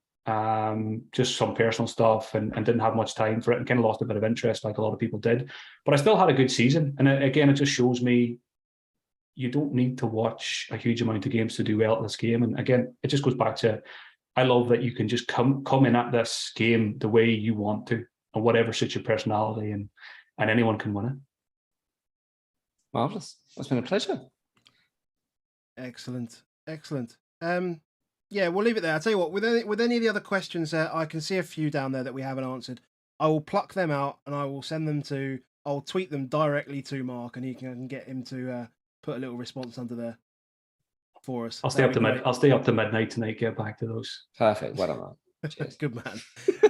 Just some personal stuff, and didn't have much time for it, and kind of lost a bit of interest, like a lot of people did. But I still had a good season. And again, it just shows me you don't need to watch a huge amount of games to do well at this game. And again, it just goes back to, I love that you can just come in at this game the way you want to, and whatever suits your personality, and anyone can win it. Marvelous. It's been a pleasure. Excellent. Yeah, we'll leave it there. I'll tell you what, with any of the other questions, I can see a few down there that we haven't answered. I will pluck them out, and I will send them I'll tweet them directly to Mark, and he can get him to put a little response under there for us. I'll stay up to midnight tonight, get back to those. Perfect. Well done. Cheers. Good man.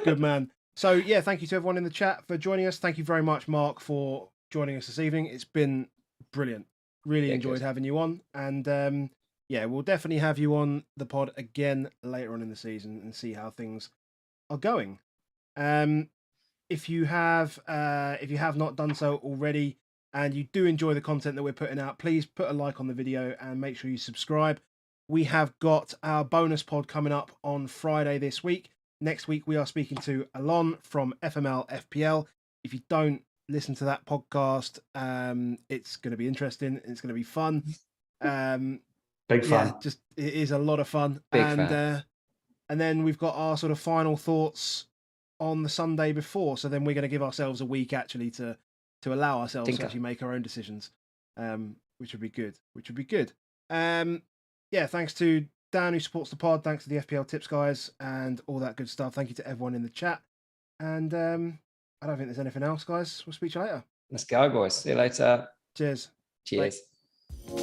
Good man. So yeah, thank you to everyone in the chat for joining us. Thank you very much, Mark, for joining us this evening. It's been brilliant. Really enjoyed having you on. And yeah, we'll definitely have you on the pod again later on in the season and see how things are going. If you have not done so already, and you do enjoy the content that we're putting out, please put a like on the video and make sure you subscribe. We have got our bonus pod coming up on Friday this week. Next week, we are speaking to Alon from FML FPL. If you don't listen to that podcast. It's going to be interesting. It's going to be fun. Big fan. Yeah, just it is a lot of fun. Big fan. And then we've got our sort of final thoughts on the Sunday before. So then we're going to give ourselves a week actually to allow ourselves to actually make our own decisions, which would be good. Yeah, thanks to Dan who supports the pod. Thanks to the FPL Tips guys and all that good stuff. Thank you to everyone in the chat. And I don't think there's anything else, guys. We'll speak to you later. Let's go, boys. See you later. Cheers. Cheers. Bye.